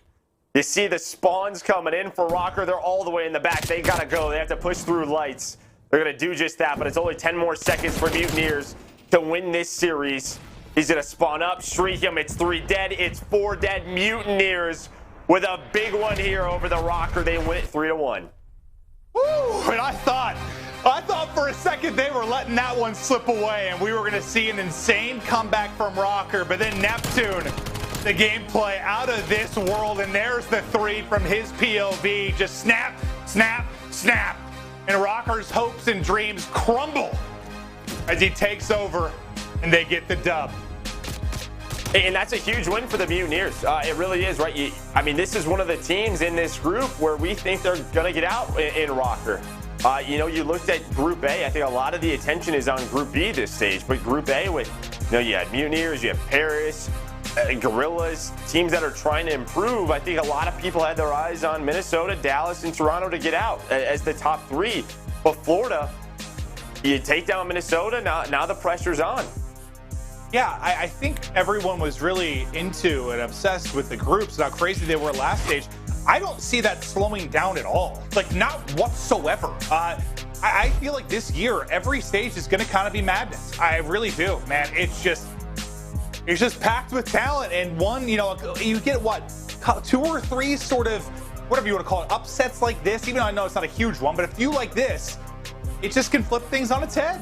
You see the spawns coming in for RØKKR. They're all the way in the back. They got to go. They have to push through lights. They're going to do just that, but it's only 10 more seconds for Mutineers to win this series. He's going to spawn up, shriek him. It's 3 dead. It's 4 dead. Mutineers with a big one here over the RØKKR. They win it 3-1. Woo! And I thought for a second they were letting that one slip away and we were going to see an insane comeback from RØKKR, but then Neptune, the gameplay out of this world, and there's the 3 from his POV. Just snap, snap, snap. And RØKKR's hopes and dreams crumble as he takes over and they get the dub. And that's a huge win for the Mutineers. It really is, right? I mean, this is one of the teams in this group where we think they're going to get out in RØKKR. You know, you looked at Group A. I think a lot of the attention is on Group B this stage. But Group A with, you know, you had Mutineers, you have Paris, Gorillas, teams that are trying to improve. I think a lot of people had their eyes on Minnesota, Dallas, and Toronto to get out as the top 3. But Florida, you take down Minnesota, now the pressure's on. Yeah, I think everyone was really into and obsessed with the groups, how crazy they were last stage. I don't see that slowing down at all. Like, not whatsoever. I feel like this year, every stage is going to kind of be madness. I really do, man. It's just packed with talent, and one, you know, you get what, 2 or 3 sort of, whatever you want to call it, upsets like this, even though I know it's not a huge one, but a few like this, it just can flip things on its head.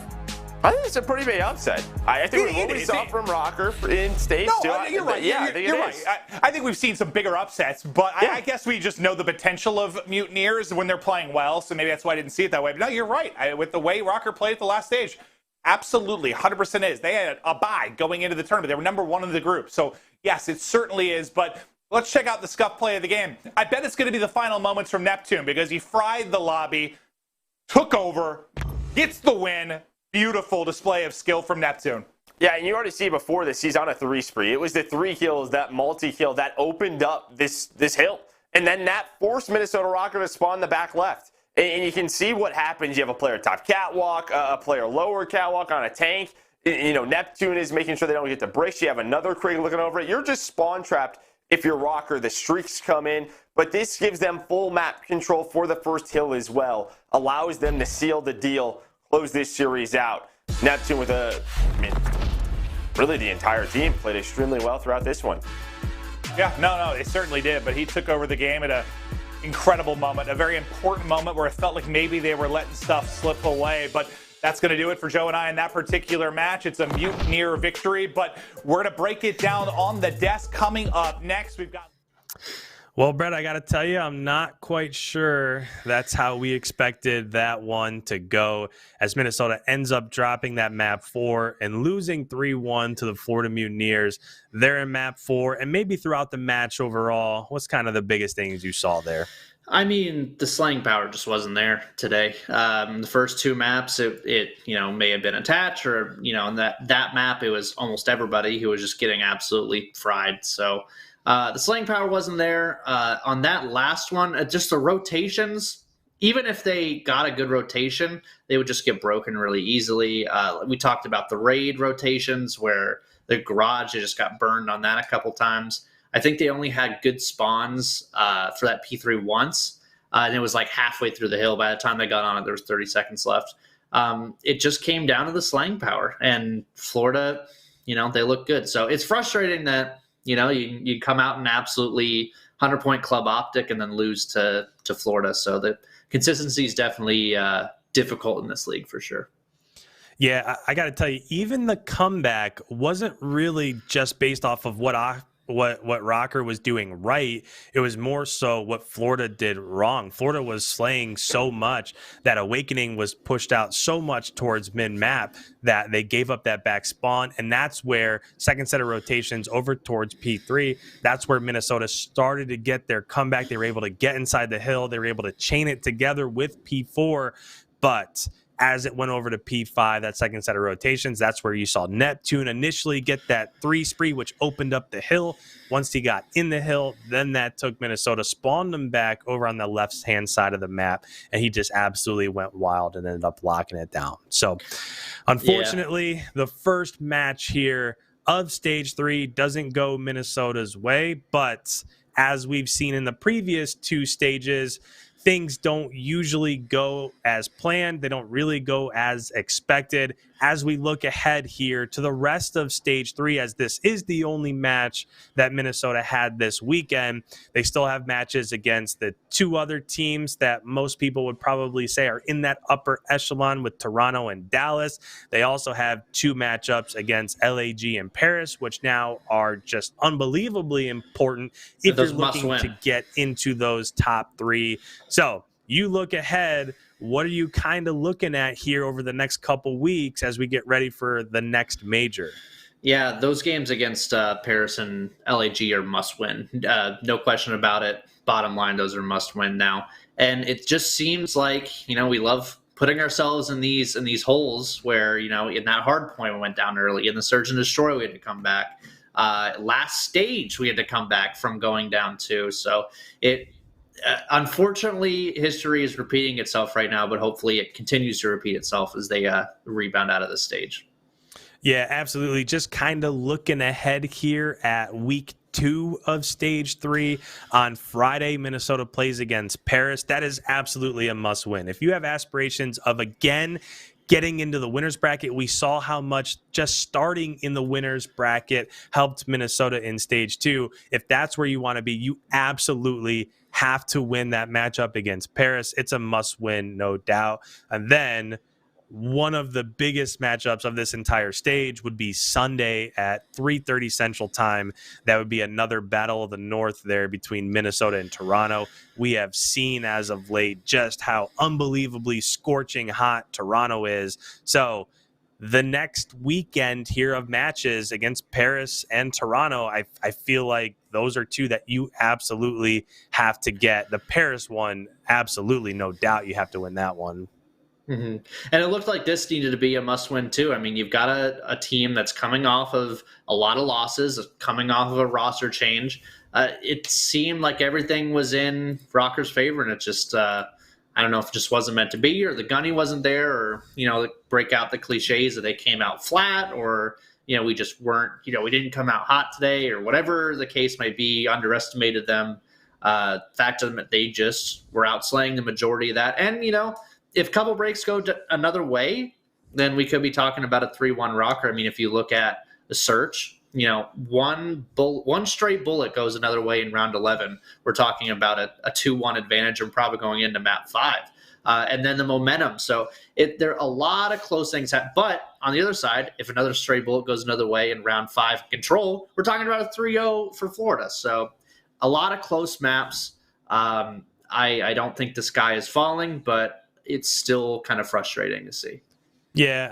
I think it's a pretty big upset. I think what we saw from RØKKR in stage 2. You're right. Yeah, you're right. I think we've seen some bigger upsets, but yeah. I guess we just know the potential of Mutineers when they're playing well, so maybe that's why I didn't see it that way. But no, you're right. With the way RØKKR played at the last stage, absolutely, 100% is. They had a bye going into the tournament. They were number 1 in the group. So, yes, it certainly is. But let's check out the scuff play of the game. I bet it's going to be the final moments from Neptune because he fried the lobby, took over, gets the win. Beautiful display of skill from Neptune. Yeah, and you already see before this, he's on a 3 spree. It was the 3 kills, that multi-kill, that opened up this hill. And then that forced Minnesota RØKKR to spawn the back left. And you can see what happens. You have a player top catwalk, a player lower catwalk on a tank. You know, Neptune is making sure they don't get the bricks. You have another Craig looking over it. You're just spawn trapped if you're RØKKR. The streaks come in. But this gives them full map control for the first hill as well. Allows them to seal the deal, close this series out. Neptune with really the entire team played extremely well throughout this one. Yeah, no, it certainly did. But he took over the game at an incredible moment, a very important moment where it felt like maybe they were letting stuff slip away. But that's going to do it for Joe and I in that particular match. It's a Mutineer victory, but we're going to break it down on the desk. Coming up next, we've got... Well, Brett, I got to tell you, I'm not quite sure that's how we expected that one to go, as Minnesota ends up dropping that map 4 and losing 3-1 to the Florida Mutineers. They're in map 4, and maybe throughout the match overall, what's kind of the biggest things you saw there? I mean, the slaying power just wasn't there today. The first 2 maps, it may have been attached, or on that map, it was almost everybody who was just getting absolutely fried. So the slaying power wasn't there. On that last one, just the rotations, even if they got a good rotation, they would just get broken really easily. We talked about the raid rotations where the garage, they just got burned on that a couple times. I think they only had good spawns for that P3 once, and it was like halfway through the hill. By the time they got on it, there was 30 seconds left. It just came down to the slang power, and Florida, they look good. So it's frustrating that, you come out and absolutely 100-point club optic and then lose to Florida. So the consistency is definitely difficult in this league for sure. Yeah, I got to tell you, even the comeback wasn't really just based off of what RØKKR was doing right. It was more so what Florida did wrong. Florida was slaying so much that Awakening was pushed out so much towards mid-map that they gave up that back spawn, and that's where second set of rotations over towards P3, that's where Minnesota started to get their comeback. They were able to get inside the hill. They were able to chain it together with P4, but as it went over to P5, that second set of rotations, that's where you saw Neptune initially get that 3 spree, which opened up the hill. Once he got in the hill, then that took Minnesota, spawned him back over on the left-hand side of the map, and he just absolutely went wild and ended up locking it down. So, unfortunately, the first match here of Stage 3 doesn't go Minnesota's way, but as we've seen in the previous 2 stages, things don't usually go as planned. They don't really go as expected. As we look ahead here to the rest of Stage 3, as this is the only match that Minnesota had this weekend, they still have matches against the 2 other teams that most people would probably say are in that upper echelon with Toronto and Dallas. They also have 2 matchups against LAG and Paris, which now are just unbelievably important if you're looking to get into those top 3. So you look ahead, what are you kind of looking at here over the next couple weeks as we get ready for the next major? Yeah, those games against Paris and LAG are must win. No question about it. Bottom line, those are must win now. And it just seems like, we love putting ourselves in these holes where, in that hard point we went down early. In the Surge and Destroy, we had to come back. Last stage, we had to come back from going down too. So unfortunately, history is repeating itself right now, but hopefully it continues to repeat itself as they rebound out of this stage. Yeah, absolutely. Just kind of looking ahead here at week 2 of Stage 3. On Friday, Minnesota plays against Paris. That is absolutely a must win. If you have aspirations of, again, getting into the winner's bracket, we saw how much just starting in the winner's bracket helped Minnesota in Stage 2. If that's where you want to be, you absolutely have to win that matchup against Paris. It's a must win, no doubt. And then one of the biggest matchups of this entire stage would be Sunday at 3:30 Central Time. That would be another Battle of the North there between Minnesota and Toronto. We have seen as of late just how unbelievably scorching hot Toronto is. So the next weekend here of matches against Paris and Toronto, I feel like those are 2 that you absolutely have to get. The Paris one, absolutely, no doubt you have to win that one. Mm-hmm. And it looked like this needed to be a must-win too. I mean, you've got a team that's coming off of a lot of losses, coming off of a roster change. It seemed like everything was in RØKKR's favor, and it just, I don't know if it just wasn't meant to be, or the gunny wasn't there, or, break out the cliches that they came out flat, or, we just weren't, we didn't come out hot today, or whatever the case might be, underestimated them. Fact of that, they just were outslaying the majority of that. And, if couple breaks go another way, then we could be talking about a 3-1 RØKKR. I mean, if you look at the search, one stray bullet goes another way in round 11. We're talking about a 2-1 advantage and probably going into map 5. And then the momentum. So there are a lot of close things. But on the other side, if another stray bullet goes another way in round 5 control, we're talking about a 3-0 for Florida. So a lot of close maps. I don't think the sky is falling, but it's still kind of frustrating to see. Yeah,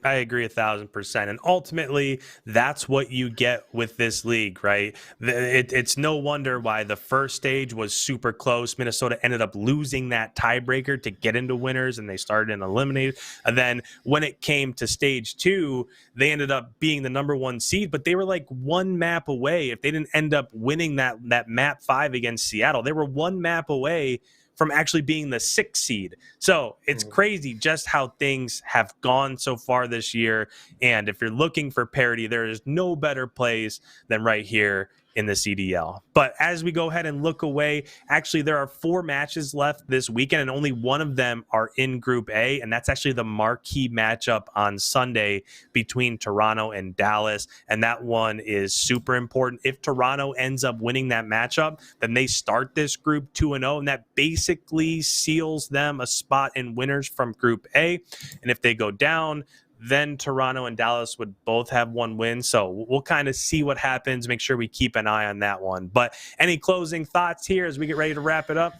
I agree 1,000%. And ultimately, that's what you get with this league, right? It's no wonder why the first stage was super close. Minnesota ended up losing that tiebreaker to get into winners, and they started and eliminated. And then when it came to Stage 2, they ended up being the number 1 seed, but they were like 1 map away. If they didn't end up winning that map 5 against Seattle, they were 1 map away from actually being the 6th seed. So it's crazy just how things have gone so far this year. And if you're looking for parity, there is no better place than right here in the CDL. But as we go ahead and look away, actually there are 4 matches left this weekend, and only one of them are in Group A, and that's actually the marquee matchup on Sunday between Toronto and Dallas, and that one is super important. If Toronto ends up winning that matchup, then they start this group 2-0, and that basically seals them a spot in winners from Group A. And if they go down, then Toronto and Dallas would both have 1 win. So we'll kind of see what happens, make sure we keep an eye on that one. But any closing thoughts here as we get ready to wrap it up?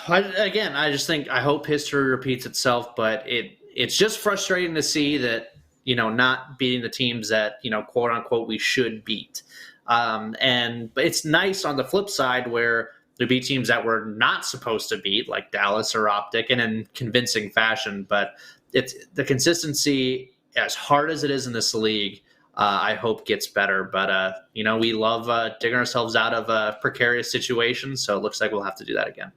I just think, I hope history repeats itself, but it's just frustrating to see that, not beating the teams that, quote unquote, we should beat. But it's nice on the flip side where there beat teams that we're not supposed to beat, like Dallas or Optic, and in convincing fashion. But it's the consistency, as hard as it is in this league, I hope gets better. But, we love digging ourselves out of precarious situations, so it looks like we'll have to do that again.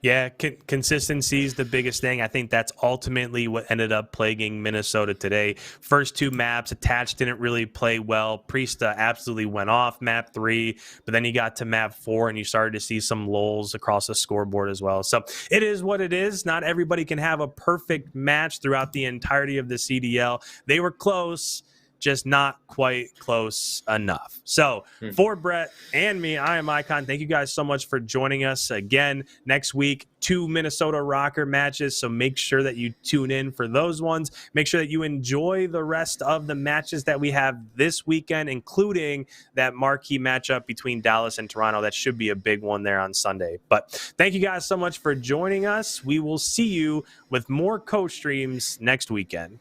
Yeah, consistency is the biggest thing. I think that's ultimately what ended up plaguing Minnesota today. First 2 maps, Attached didn't really play well. Priesta absolutely went off map 3, but then you got to map 4 and you started to see some lulls across the scoreboard as well. So it is what it is. Not everybody can have a perfect match throughout the entirety of the CDL. They were close, just not quite close enough. So for Brett and me, I am IKON. Thank you guys so much for joining us again. Next week, 2 Minnesota RØKKR matches, so make sure that you tune in for those ones. Make sure that you enjoy the rest of the matches that we have this weekend, including that marquee matchup between Dallas and Toronto. That should be a big one there on Sunday. But thank you guys so much for joining us. We will see you with more coach streams next weekend.